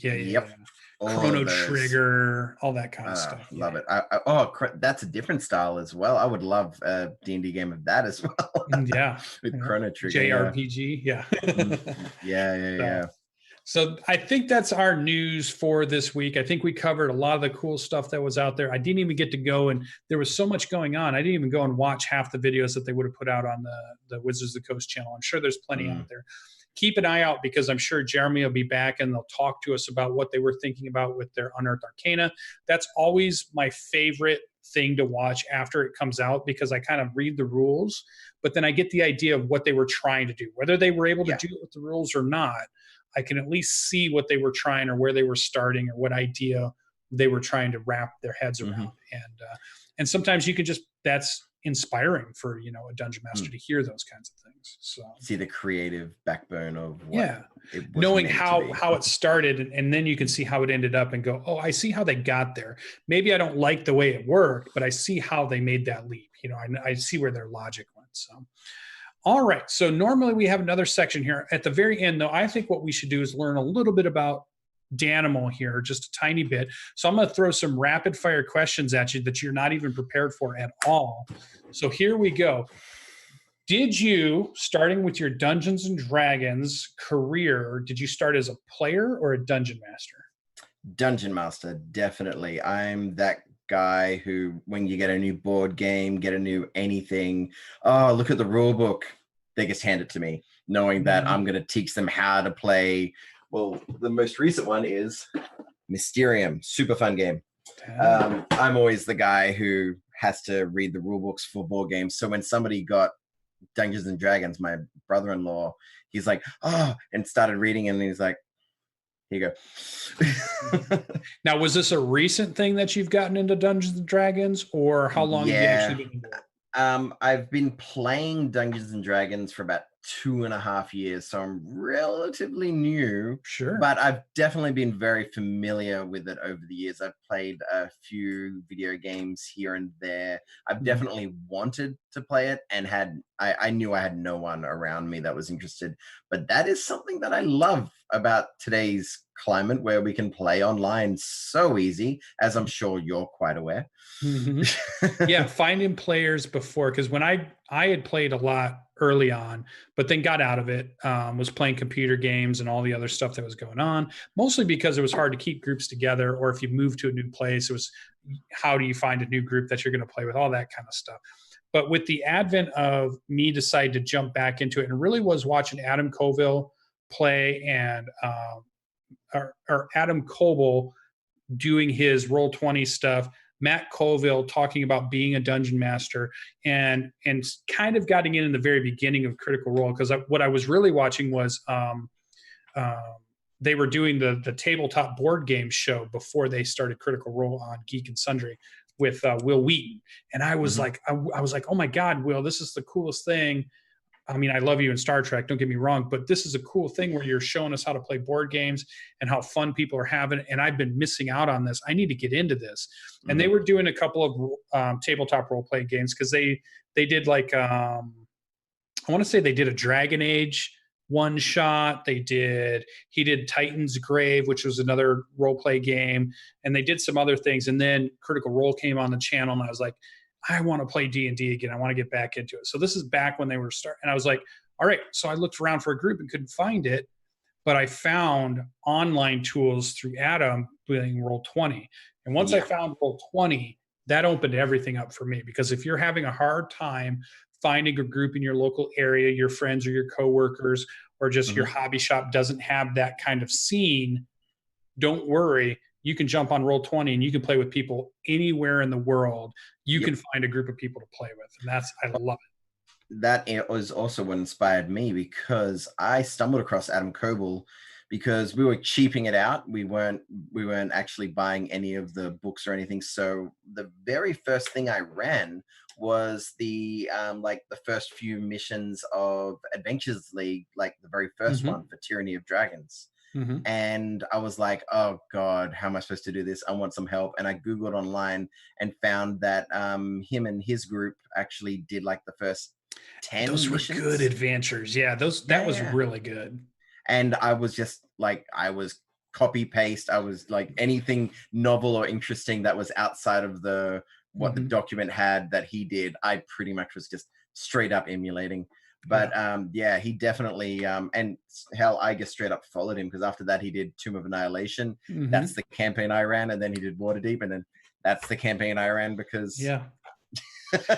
Chrono Trigger, all that kind of stuff. Love it. That's a different style as well. I would love a D&D game of that as well. With Chrono Trigger. JRPG, yeah. So I think that's our news for this week. I think we covered a lot of the cool stuff that was out there. I didn't even get to go, and there was so much going on. I didn't even go and watch half the videos that they would have put out on the Wizards of the Coast channel. I'm sure there's plenty out there. Keep an eye out, because I'm sure Jeremy will be back and they'll talk to us about what they were thinking about with their Unearthed Arcana. That's always my favorite thing to watch after it comes out, because I kind of read the rules, but then I get the idea of what they were trying to do. Whether they were able to do it with the rules or not, I can at least see what they were trying, or where they were starting, or what idea they were trying to wrap their heads around. And sometimes you can just, that's inspiring for, a dungeon master to hear those kinds of things. So see the creative backbone of what knowing how it started, and then you can see how it ended up and go, oh, I see how they got there. Maybe I don't like the way it worked, but I see how they made that leap. I see where their logic went. So all right. So normally we have another section here at the very end, though. I think what we should do is learn a little bit about Danimal here, just a tiny bit. So I'm going to throw some rapid fire questions at you that you're not even prepared for at all. So here we go. Did you, starting with your Dungeons and Dragons career, did you start as a player or a dungeon master? Dungeon master, definitely. I'm that guy who, when you get a new board game, get a new anything, look at the rule book, they just hand it to me, knowing that I'm going to teach them how to play. Well, the most recent one is Mysterium, super fun game. I'm always the guy who has to read the rule books for board games. So when somebody got Dungeons and Dragons, my brother-in-law, he's like, and started reading, and he's like, here you go. Now, was this a recent thing that you've gotten into Dungeons and Dragons, or how long have you actually been involved? I've been playing Dungeons and Dragons for about 2.5 years, so I'm relatively new. Sure. But I've definitely been very familiar with it over the years. I've played a few video games here and there. I've definitely wanted to play it, and I knew I had no one around me that was interested. But that is something that I love about today's climate, where we can play online so easy, as I'm sure you're quite aware. Yeah, finding players before, because when I had played a lot early on, but then got out of it, was playing computer games and all the other stuff that was going on, mostly because it was hard to keep groups together, or if you moved to a new place, it was, how do you find a new group that you're going to play with, all that kind of stuff. But with the advent of me decided to jump back into it, and really was watching Adam Colville play, and or Adam Coble doing his Roll20 stuff, Matt Colville talking about being a dungeon master, and kind of getting in the very beginning of Critical Role, because what I was really watching was they were doing the tabletop board game show before they started Critical Role on Geek and Sundry with Will Wheaton, and I was like, I was like, oh my God, Will, this is the coolest thing. I mean, I love you in Star Trek, don't get me wrong, but this is a cool thing where you're showing us how to play board games and how fun people are having it. And I've been missing out on this. I need to get into this. And they were doing a couple of tabletop role-play games, because they did like, I want to say they did a Dragon Age one shot. He did Titan's Grave, which was another role-play game. And they did some other things. And then Critical Role came on the channel, and I was like, I want to play D&D again. I want to get back into it. So this is back when they were starting. And I was like, all right. So I looked around for a group and couldn't find it. But I found online tools through Adam doing Roll20. And once I found Roll20, that opened everything up for me. Because if you're having a hard time finding a group in your local area, your friends or your coworkers, or just your hobby shop doesn't have that kind of scene, don't worry. You can jump on Roll20 and you can play with people anywhere in the world. You can find a group of people to play with. And I love it. that it was also what inspired me, because I stumbled across Adam Coble because we were cheaping it out. We weren't actually buying any of the books or anything. So the very first thing I ran was the like the first few missions of Adventures League, like the very first one for Tyranny of Dragons. And I was like, oh God, how am I supposed to do this? I want some help. And I Googled online and found that him and his group actually did like the first 10 those missions. were good adventures. Yeah, that was really good. And I was just like, I was copy paste. I was like, anything novel or interesting that was outside of the what the document had that he did, I pretty much was just straight up emulating. But yeah, he definitely and hell, I just straight up followed him, because after that he did Tomb of Annihilation. That's the campaign I ran, and then he did Waterdeep, and then that's the campaign I ran, because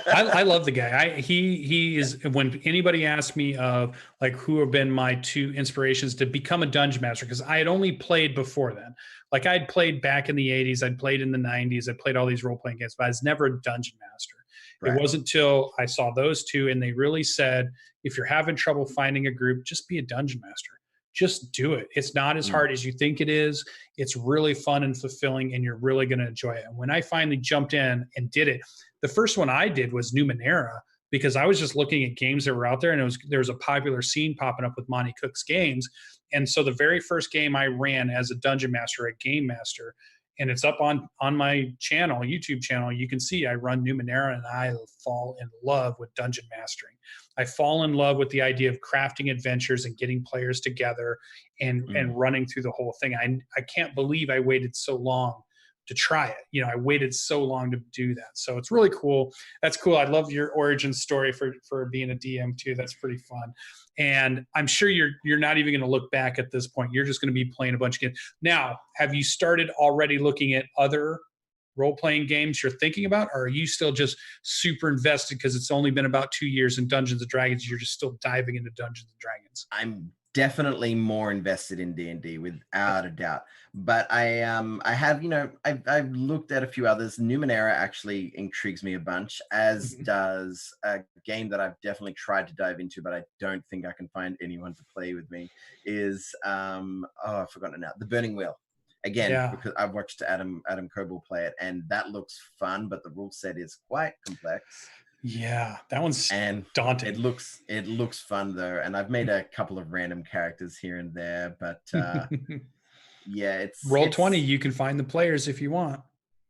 I love the guy. He is, when anybody asks me of like who have been my two inspirations to become a dungeon master, because I had only played before then. Like I'd played back in the 80s, I'd played in the 90s, I played all these role-playing games, but I was never a dungeon master. Right. It wasn't until I saw those two, and they really said, if you're having trouble finding a group, just be a dungeon master. Just do it. It's not as hard as you think it is. It's really fun and fulfilling, and you're really going to enjoy it. And when I finally jumped in and did it, the first one I did was Numenera, because I was just looking at games that were out there, and there was a popular scene popping up with Monty Cook's games. And so the very first game I ran as a dungeon master, a game master, and it's up on my channel, YouTube channel, you can see I run Numenera, and I fall in love with dungeon mastering. I fall in love with the idea of crafting adventures and getting players together and running through the whole thing. I can't believe I waited so long to try it. You know, I waited so long to do that. So it's really cool. That's cool. I love your origin story for being a DM too. That's pretty fun. And I'm sure you're not even going to look back at this point. You're just going to be playing a bunch of games. Now, have you started already looking at other role-playing games you're thinking about, or are you still just super invested because it's only been about 2 years in Dungeons and Dragons? You're just still diving into Dungeons and Dragons. I'm definitely more invested in D&D without a doubt. But I have, you know, I've looked at a few others. Numenera actually intrigues me a bunch, as does a game that I've definitely tried to dive into, but I don't think I can find anyone to play with me, is I've forgotten now, The Burning Wheel. Again, because I've watched Adam Coble play it, and that looks fun, but the rule set is quite complex. Yeah, that one's daunting. It looks fun though, and I've made a couple of random characters here and there, but yeah, it's Roll20. You can find the players if you want.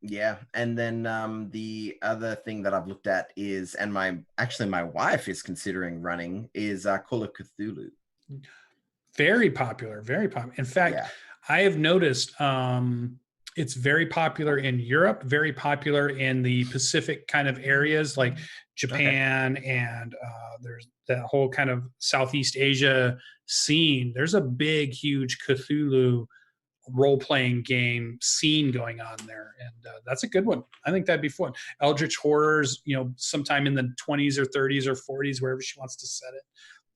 Yeah, and then the other thing that I've looked at is, and my wife is considering running, is Call of Cthulhu. Very popular, very popular. In fact, I have noticed it's very popular in Europe, very popular in the Pacific kind of areas like Japan, and there's that whole kind of Southeast Asia scene. There's a big, huge Cthulhu role-playing game scene going on there, and that's a good one. I think that'd be fun. Eldritch Horrors, you know, sometime in the 20s or 30s or 40s, wherever she wants to set it.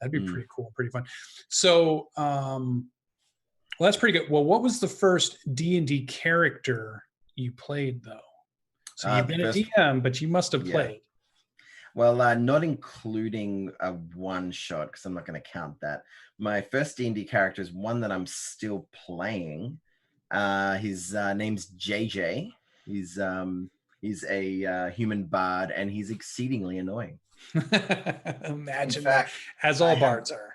That'd be pretty cool, pretty fun. So, well, that's pretty good. Well, what was the first D&D character you played, though? So you've been a DM, but you must have played. Well, not including a one-shot, because I'm not going to count that. My first D&D character is one that I'm still playing. His name's JJ. He's a human bard, and he's exceedingly annoying. Imagine that, as all bards are.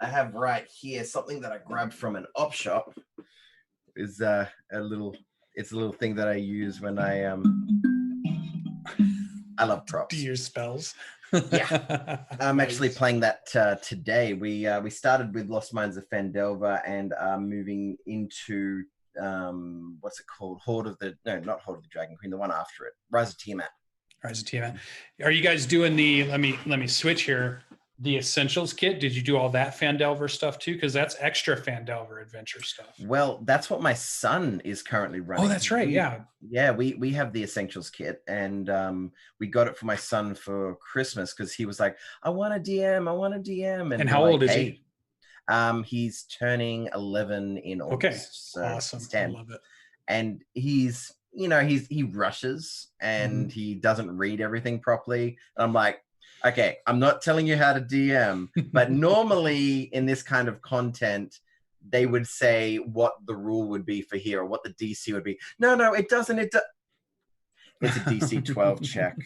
I have right here something that I grabbed from an op shop. Is a little thing that I use when I love props. Do your spells. Yeah, I'm actually playing that today. We started with Lost Mines of Phandelver and are moving into what's it called? Not Horde of the Dragon Queen, the one after it, Rise of Tiamat. Rise of Tiamat. Are you guys doing the? Let me switch here. The Essentials kit, did you do all that Phandelver stuff too? Because that's extra Phandelver adventure stuff. Well, that's what my son is currently running. Oh, that's right. Yeah, we have the Essentials kit, and we got it for my son for Christmas because he was like, I want a DM. And how old is he? He's turning 11 in August. Okay, so awesome. I love it. And he rushes and he doesn't read everything properly. And I'm like, Okay, I'm not telling you how to DM, but normally in this kind of content, they would say what the rule would be for here or what the DC would be. No, it doesn't. It's a DC 12 check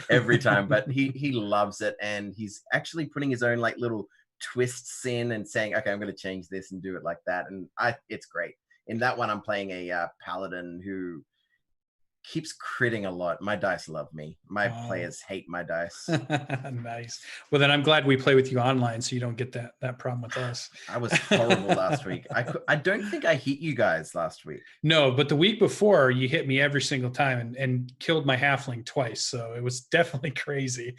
every time, but he loves it, and he's actually putting his own like little twists in and saying, okay, I'm going to change this and do it like that, and it's great. In that one, I'm playing a paladin who keeps critting a lot. My dice love me. My players hate my dice. Nice. Well, then I'm glad we play with you online, so you don't get that problem with us. I was horrible last week. I don't think I hit you guys last week. No, but the week before you hit me every single time and killed my halfling twice. So it was definitely crazy.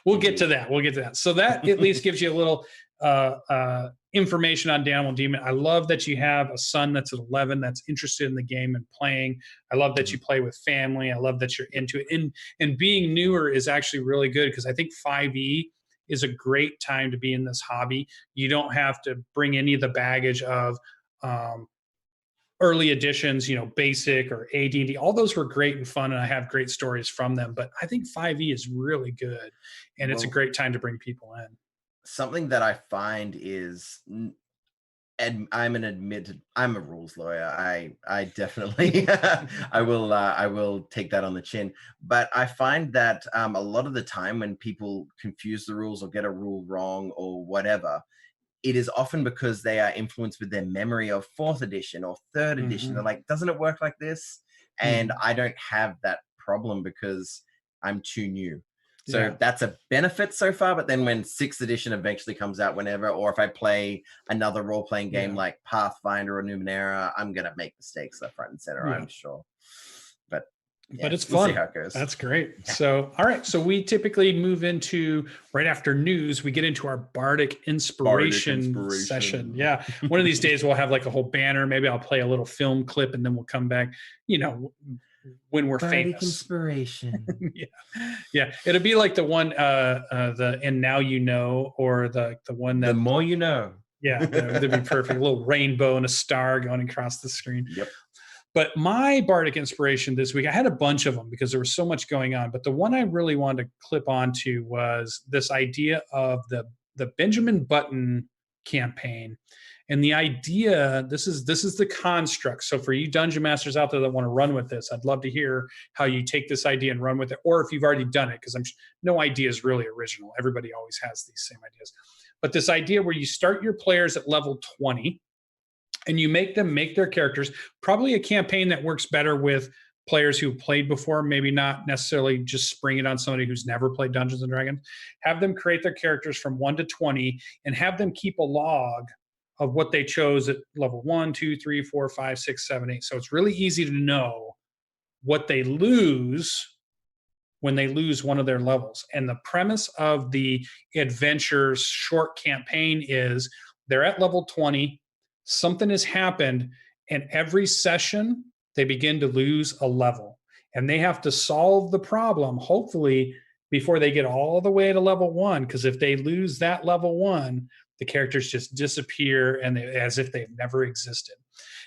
We'll get to that. So that at least gives you a little information on DanimalDM. I love that you have a son that's at 11 that's interested in the game and playing. I love that you play with family. I love that you're into it. And being newer is actually really good because I think 5e is a great time to be in this hobby. You don't have to bring any of the baggage of early editions, basic or AD&D. All those were great and fun, and I have great stories from them. But I think 5e is really good, and it's a great time to bring people in. Something that I find is, and I'm a rules lawyer. I definitely I will take that on the chin. But I find that a lot of the time when people confuse the rules or get a rule wrong or whatever, it is often because they are influenced with their memory of 4th edition or 3rd edition. They're like, doesn't it work like this? And I don't have that problem because I'm too new. So that's a benefit so far. But then when 6th edition eventually comes out, whenever, or if I play another role-playing game like Pathfinder or Numenera, I'm going to make mistakes left, right, and center, I'm sure. But it's fun. We'll see how it goes. That's great. So, all right. So we typically move into, right after news, we get into our Bardic Inspiration session. Yeah. One of these days we'll have like a whole banner. Maybe I'll play a little film clip and then we'll come back, when we're Bardic famous. Inspiration. Yeah. It'll be like the one, the And Now You Know, or the one that. The More You Know. Yeah. That'd be perfect. A little rainbow and a star going across the screen. Yep. But my Bardic Inspiration this week, I had a bunch of them because there was so much going on. But the one I really wanted to clip onto was this idea of the Benjamin Button campaign. And the idea, this is the construct. So for you dungeon masters out there that want to run with this, I'd love to hear how you take this idea and run with it, or if you've already done it, because no idea is really original. Everybody always has these same ideas. But this idea where you start your players at level 20, and you make them make their characters, probably a campaign that works better with players who played before, maybe not necessarily just spring it on somebody who's never played Dungeons & Dragons. Have them create their characters from 1 to 20 and have them keep a log of what they chose at level 1, 2, 3, 4, 5, 6, 7, 8. So it's really easy to know what they lose when they lose one of their levels. And the premise of the adventure short campaign is they're at level 20, something has happened, and every session they begin to lose a level. And they have to solve the problem, hopefully, before they get all the way to level 1. Because if they lose that level 1, the characters just disappear and as if they've never existed.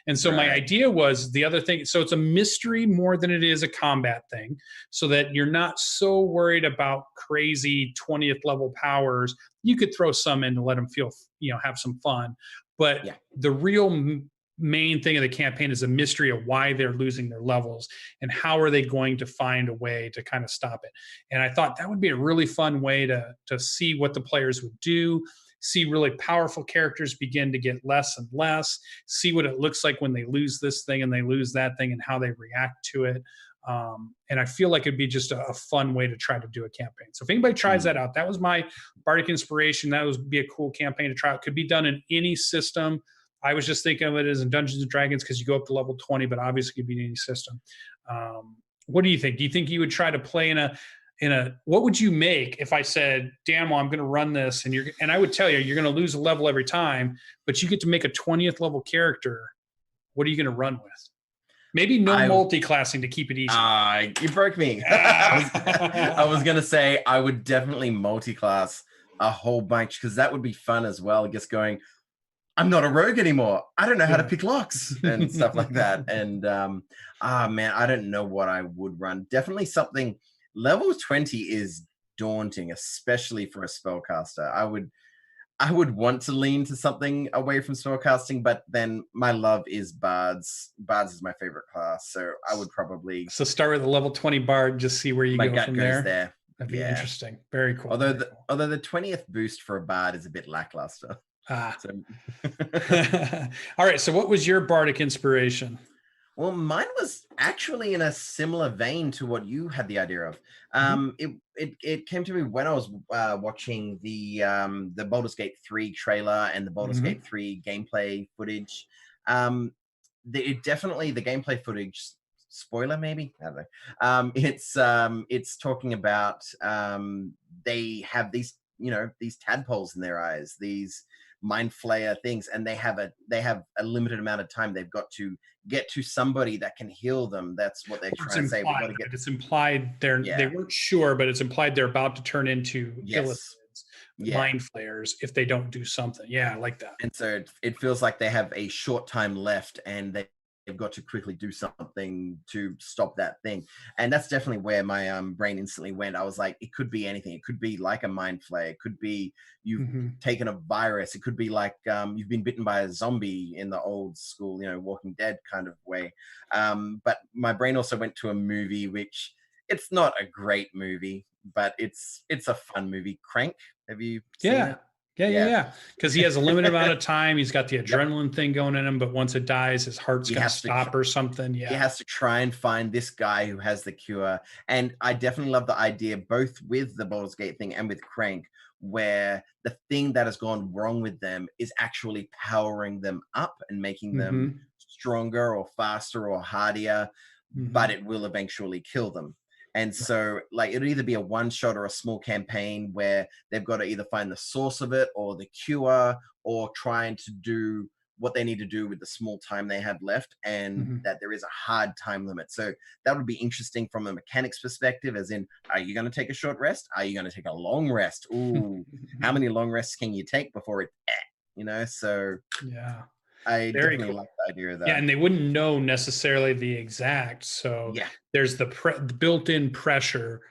And so my idea was the other thing. So it's a mystery more than it is a combat thing, so that you're not so worried about crazy 20th level powers. You could throw some in to let them feel, have some fun. But the real main thing of the campaign is a mystery of why they're losing their levels and how are they going to find a way to kind of stop it. And I thought that would be a really fun way to see what the players would do, see really powerful characters begin to get less and less, see what it looks like when they lose this thing and they lose that thing and how they react to it. And I feel like it'd be just a fun way to try to do a campaign. So if anybody tries that out, that was my Bardic Inspiration. That would be a cool campaign to try out. Could be done in any system. I was just thinking of it as in Dungeons and Dragons because you go up to level 20, but obviously it could be in any system. What do you think? Do you think you would try to play in a what would you make if I said, Danimal, I'm going to run this, and I would tell you, you're going to lose a level every time, but you get to make a 20th level character. What are you going to run with? Maybe multi-classing to keep it easy. You broke me. I was going to say I would definitely multi-class a whole bunch because that would be fun as well. Just going, I'm not a rogue anymore. I don't know how to pick locks and stuff like that. And man, I don't know what I would run. Definitely something level 20 is daunting, especially for a spellcaster. I would want to lean to something away from spellcasting, but then my love is bards. Bards is my favorite class, so I would probably start with a level 20 bard, just see where you go from there. That'd be interesting. Very cool. Although the 20th boost for a bard is a bit lackluster. So. All right. So what was your bardic inspiration? Well, mine was actually in a similar vein to what you had the idea of. It came to me when I was watching the Baldur's Gate 3 trailer and the Baldur's Gate 3 gameplay footage. Definitely the gameplay footage. Spoiler, maybe, I don't know. It's talking about they have these these tadpoles in their eyes, these mind flayer things, and they have a limited amount of time. They've got to get to somebody that can heal them. That's what they're trying to say. It's implied they weren't sure, but it's implied they're about to turn into mind flayers if they don't do something. Yeah, I like that. And so it feels like they have a short time left, and they've got to quickly do something to stop that thing. And that's definitely where my brain instantly went. I was like, it could be anything. It could be like a mind flare. It could be you've taken a virus. It could be like you've been bitten by a zombie in the old school, Walking Dead kind of way. But my brain also went to a movie, which it's not a great movie, but it's a fun movie. Crank. Have you seen it? Yeah. Because he has a limited amount of time. He's got the adrenaline thing going in him, but once it dies, his heart's going to stop or something. Yeah. He has to try and find this guy who has the cure. And I definitely love the idea, both with the Baldur's Gate thing and with Crank, where the thing that has gone wrong with them is actually powering them up and making them stronger or faster or hardier, but it will eventually kill them. And so, it'll either be a one-shot or a small campaign where they've got to either find the source of it or the cure, or trying to do what they need to do with the small time they have left, and that there is a hard time limit. So that would be interesting from a mechanics perspective, as in, are you going to take a short rest? Are you going to take a long rest? Ooh, how many long rests can you take before it, So yeah. I definitely like the idea of that. Yeah, and they wouldn't know necessarily the exact. So there's the built-in pressure,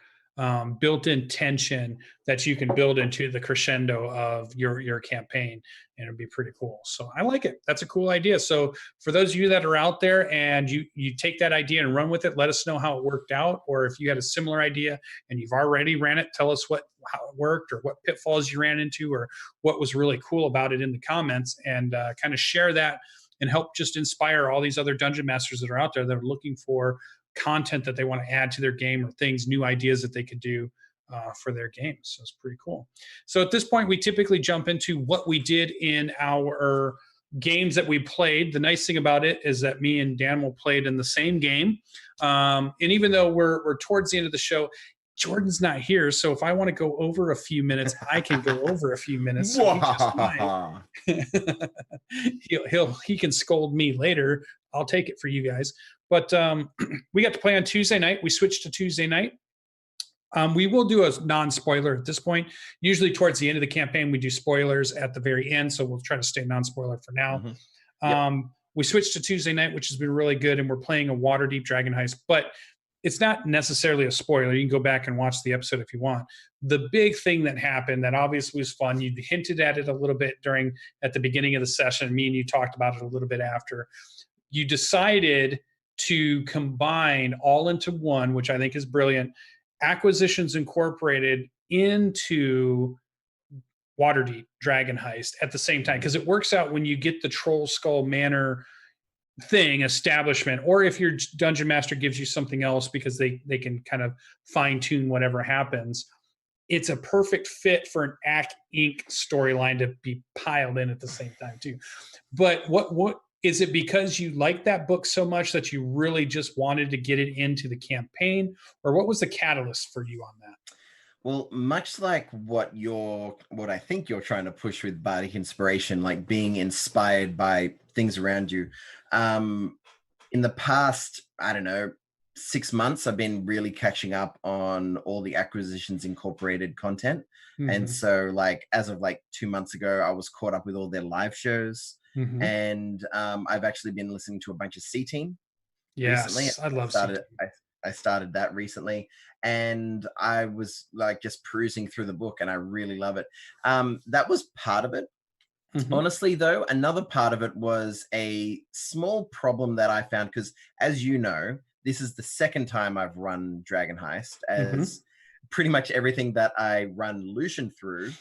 built-in tension that you can build into the crescendo of your campaign, and it'd be pretty cool. So I like it. That's a cool idea. So for those of you that are out there and you take that idea and run with it, let us know how it worked out. Or if you had a similar idea and you've already ran it, tell us how it worked, or what pitfalls you ran into, or what was really cool about it in the comments, and kind of share that and help just inspire all these other dungeon masters that are out there that are looking for content that they want to add to their game, or things, new ideas that they could do for their games. So it's pretty cool. So at this point, we typically jump into what we did in our games that we played. The nice thing about it is that me and Danimal played in the same game. And even though we're towards the end of the show, Jordan's not here, so if I want to go over a few minutes, I can go over a few minutes. So he can scold me later. I'll take it for you guys. But we got to play on Tuesday night. We switched to Tuesday night. We will do a non-spoiler at this point. Usually towards the end of the campaign, we do spoilers at the very end, so we'll try to stay non-spoiler for now. We switched to Tuesday night, which has been really good, and we're playing a Waterdeep Dragon Heist, but it's not necessarily a spoiler. You can go back and watch the episode if you want. The big thing that happened that obviously was fun, you hinted at it a little bit at the beginning of the session. Me and you talked about it a little bit after. You decided to combine all into one, which I think is brilliant, Acquisitions Incorporated into Waterdeep Dragon Heist at the same time, because it works out when you get the Troll Skull Manor thing establishment, or if your dungeon master gives you something else, because they can kind of fine tune whatever happens. It's a perfect fit for an Act Inc. storyline to be piled in at the same time too. But what is it, because you like that book so much that you really just wanted to get it into the campaign, or what was the catalyst for you on that? Well, much like what I think you're trying to push with bardic inspiration, like being inspired by things around you. In the past, I don't know, 6 months, I've been really catching up on all the Acquisitions Incorporated content. And so as of 2 months ago, I was caught up with all their live shows. And I've actually been listening to a bunch of C-Team recently. I love C-Team. I started that recently, and I was like just perusing through the book, and I really love it. That was part of it. Honestly, though, another part of it was a small problem that I found, because as you know, this is the second time I've run Dragon Heist, as pretty much everything that I run Lucian through,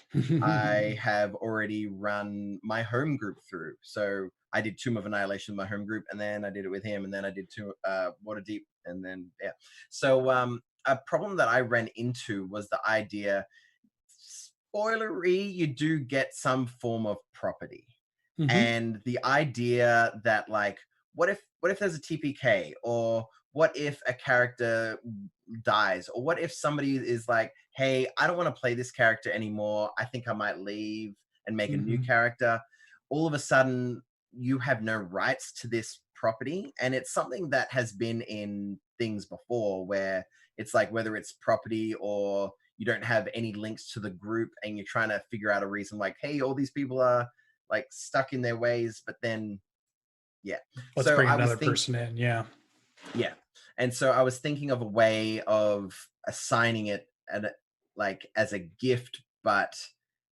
I have already run my home group through. So I did Tomb of Annihilation in my home group, and then I did it with him, and then I did Waterdeep, and then So a problem that I ran into was the idea, spoilery, you do get some form of property. And the idea that, like, what if there's a TPK, or what if a character dies, or what if somebody is like, hey, I don't want to play this character anymore, I think I might leave and make a new character. All of a sudden you have no rights to this property. And it's something that has been in things before, where it's like, whether it's property or you don't have any links to the group, and you're trying to figure out a reason, like, hey, all these people are like stuck in their ways, but then let's bring another person in. Yeah. And so I was thinking of a way of assigning it like as a gift, but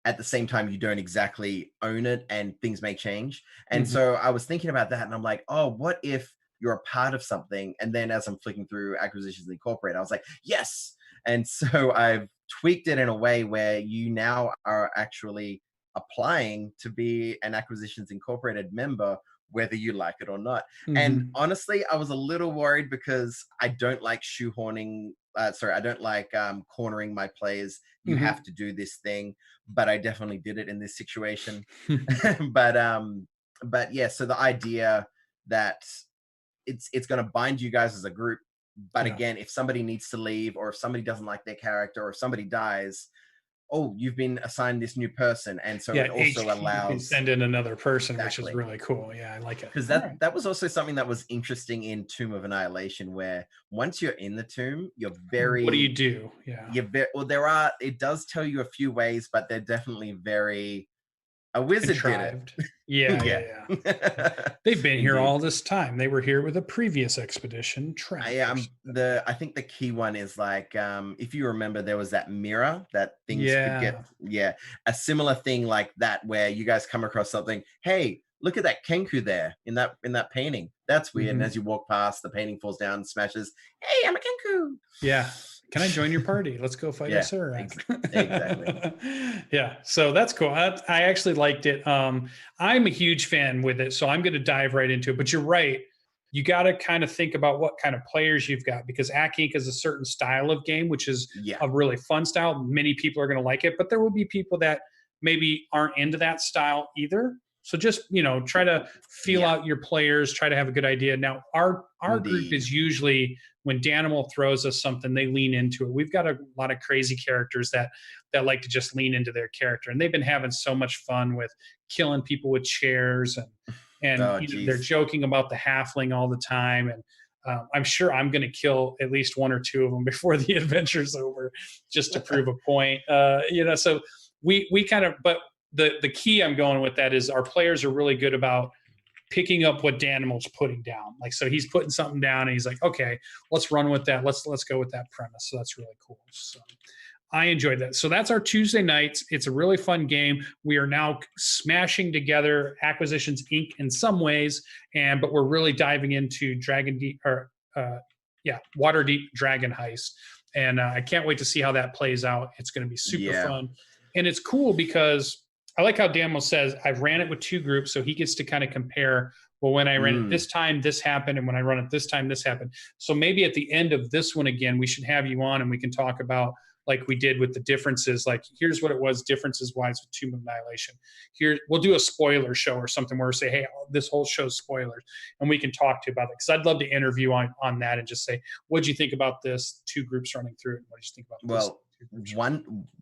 at the same time you don't exactly own it, and things may change. And so I was thinking about that, and I'm like, oh, what if you're a part of something? And then as I'm flicking through Acquisitions Incorporated, I was like, yes. And so I've tweaked it in a way where you now are actually applying to be an Acquisitions Incorporated member, whether you like it or not. And honestly, I was a little worried, because I don't like shoehorning. I don't like cornering my players. You have to do this thing, but I definitely did it in this situation. but yeah, so the idea that it's going to bind you guys as a group. But again, if somebody needs to leave, or if somebody doesn't like their character, or if somebody dies, oh, you've been assigned this new person. And so it also allows send in another person, which is really cool. Yeah, I like it. Because that was also something that was interesting in Tomb of Annihilation, where once you're in the tomb, you're very... What do you do? Yeah. Well, it does tell you a few ways, but they're definitely very... A wizard contrived. Did it. Yeah. They've been here all this time. They were here with a previous expedition. I think the key one is like, if you remember, there was that mirror that things could get. Yeah, a similar thing like that, where you guys come across something. Hey, look at that Kenku there in that painting. That's weird. And as you walk past, the painting falls down and smashes. Hey, I'm a Kenku. Yeah. Can I join your party? Let's go fight a Surak. Exactly. Yeah. So that's cool. I actually liked it. I'm a huge fan with it, so I'm going to dive right into it. But you're right. You got to kind of think about what kind of players you've got, because Ac Inc. is a certain style of game, which is a really fun style. Many people are going to like it, but there will be people that maybe aren't into that style either. So just, try to feel out your players, try to have a good idea. Now, our group is usually, when Danimal throws us something, they lean into it. We've got a lot of crazy characters that like to just lean into their character. And they've been having so much fun with killing people with chairs. And they're joking about the halfling all the time. And I'm sure I'm going to kill at least one or two of them before the adventure's over, just to prove a point. So we kind of, but the key I'm going with that is our players are really good about picking up what Danimal's putting down. Like, so he's putting something down and he's like, okay, let's run with that. Let's go with that premise. So that's really cool. So I enjoyed that. So that's our Tuesday nights. It's a really fun game. We are now smashing together Acquisitions Inc. in some ways, but we're really diving into Waterdeep Dragon Heist. And I can't wait to see how that plays out. It's going to be super fun. And it's cool because I like how Danimal says, I've ran it with two groups, so he gets to kind of compare, well, when I ran it this time, this happened, and when I run it this time, this happened. So maybe at the end of this one again, we should have you on and we can talk about, like we did with the differences, like here's what it was differences-wise with Tomb of Annihilation. Here, we'll do a spoiler show or something where we say, hey, this whole show's spoilers, and we can talk to you about it. Because I'd love to interview on that and just say, what'd you think about this? Two groups running through it, and what did you think about this?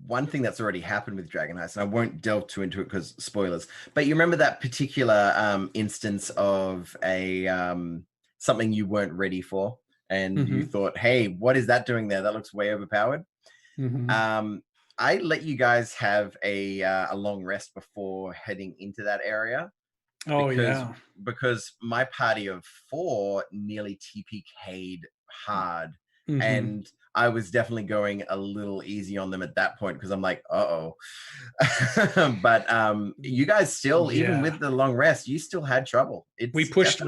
One thing that's already happened with Dragon Heist, and I won't delve too into it because spoilers, but you remember that particular instance of a something you weren't ready for, and you thought, hey, what is that doing there? That looks way overpowered. I let you guys have a long rest before heading into that area. Because my party of 4 nearly TPK'd hard And I was definitely going a little easy on them at that point because I'm like, uh-oh. But you guys still, even with the long rest, you still had trouble. We pushed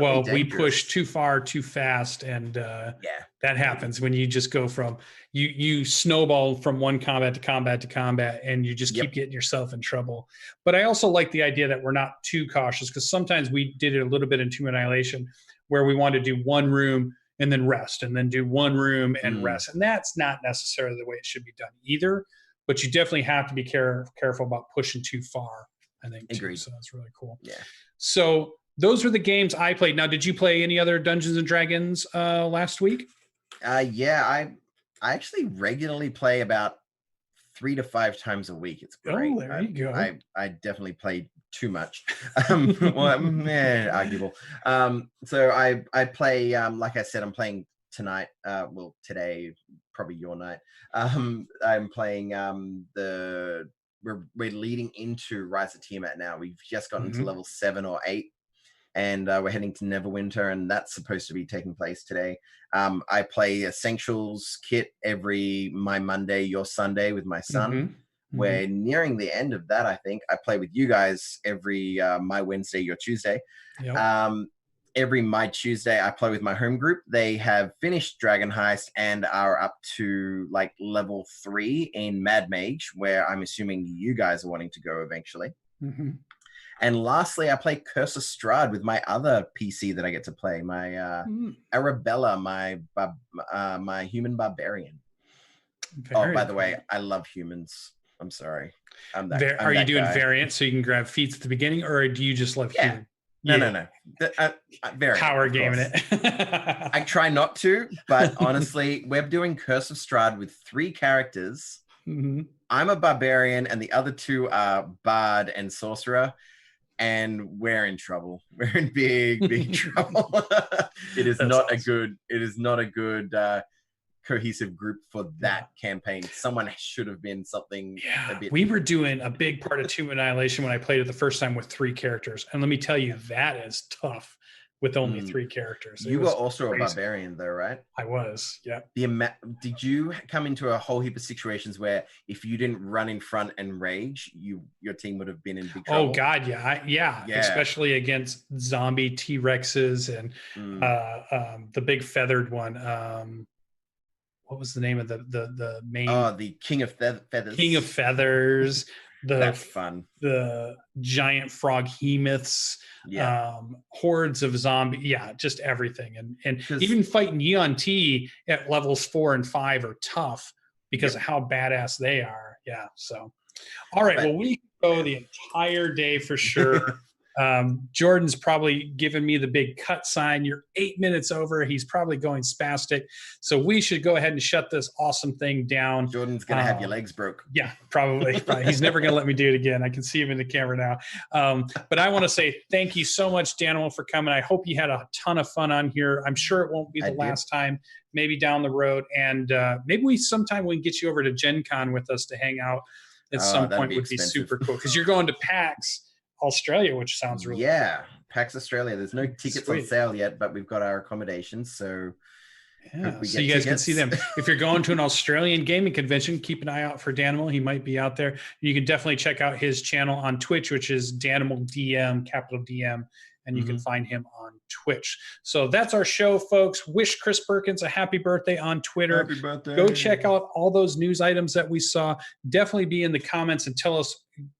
too far too fast, and that happens when you just go from you snowball from one combat to combat to combat, and you just keep getting yourself in trouble. But I also like the idea that we're not too cautious, because sometimes we did it a little bit in Tomb Annihilation where we wanted to do one room and then rest, and then do one room and rest. And that's not necessarily the way it should be done either. But you definitely have to be careful about pushing too far, I think, too. So that's really cool. Yeah. So those were the games I played. Now, did you play any other Dungeons and Dragons last week? Yeah, I actually regularly play about 3 to 5 times a week. It's great. Oh, there you go. I definitely play too much. Arguable. So I play, like I said, I'm playing tonight. Well, today, probably your night. I'm playing we're leading into Rise of Tiamat now. We've just gotten to level 7 or 8. And we're heading to Neverwinter, and that's supposed to be taking place today. I play Essentials kit every my Monday, your Sunday with my son. We're nearing the end of that, I think. I play with you guys every my Wednesday, your Tuesday. Every my Tuesday, I play with my home group. They have finished Dragon Heist and are up to like level 3 in Mad Mage, where I'm assuming you guys are wanting to go eventually. And lastly, I play Curse of Strahd with my other PC that I get to play, my Arabella, my human barbarian. By the way, I love humans. I'm sorry. Are you doing variant so you can grab feats at the beginning, or do you just love human? No. Variant, power gaming it. I try not to, but honestly, we're doing Curse of Strahd with 3 characters. I'm a barbarian, and the other 2 are bard and sorcerer. And we're in trouble. We're in big trouble. It is not a good cohesive group for that campaign. Someone should have been something. We were doing a big part of Tomb Annihilation when I played it the first time with 3 characters, and let me tell you, that is tough with only 3 characters. You were also a barbarian, though, right? I was. Yeah. Did you come into a whole heap of situations where if you didn't run in front and rage, your team would have been in big trouble? Oh God, yeah. Especially against zombie T-Rexes and the big feathered one. What was the name of the main? Oh, the King of Feathers. King of Feathers. That's fun. The giant frog hemoths, hordes of zombie, just everything. And even fighting Yeon T at levels 4 and 5 are tough because of how badass they are. Yeah. So, all right. Well, we go the entire day for sure. Jordan's probably giving me the big cut sign. You're 8 minutes over. He's probably going spastic. So we should go ahead and shut this awesome thing down. Jordan's going to have your legs broke. Yeah, probably. He's never going to let me do it again. I can see him in the camera now. But I want to say thank you so much, Danimal, for coming. I hope you had a ton of fun on here. I'm sure it won't be the last time, maybe down the road. And maybe sometime we can get you over to Gen Con with us to hang out at some point. Would be super cool, because you're going to PAX Australia, which sounds really cool. PAX Australia. There's no tickets on sale yet, but we've got our accommodations, so so you guys can see them. If you're going to an Australian gaming convention, keep an eye out for Danimal. He might be out there. You can definitely check out his channel on Twitch, which is DanimalDM, capital DM, and you can find him on Twitch. So that's our show, folks. Wish Chris Perkins a happy birthday on Twitter. Happy birthday. Go check out all those news items that we saw. Definitely be in the comments and tell us.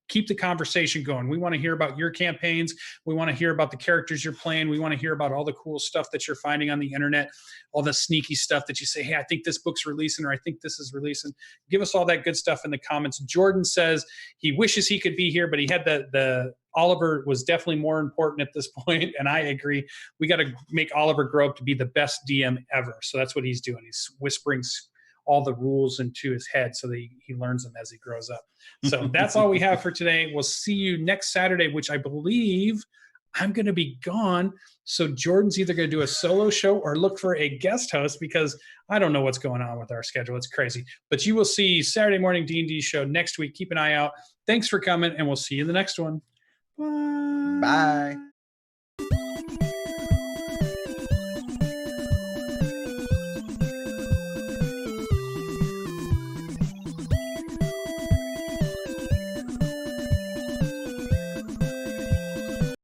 Keep the conversation going. We want to hear about your campaigns. We want to hear about the characters you're playing. We want to hear about all the cool stuff that you're finding on the internet, all the sneaky stuff that you say, hey, I think this book's releasing, or I think this is releasing. Give us all that good stuff in the comments. Jordan says he wishes he could be here, but he had the Oliver was definitely more important at this point, and I agree. We got to make Oliver grow up to be the best DM ever. So that's what he's doing. He's whispering all the rules into his head so that he learns them as he grows up. So that's all we have for today. We'll see you next Saturday, which I believe I'm going to be gone. So Jordan's either going to do a solo show or look for a guest host, because I don't know what's going on with our schedule. It's crazy. But you will see Saturday morning D&D show next week. Keep an eye out. Thanks for coming, and we'll see you in the next one. Bye. Bye.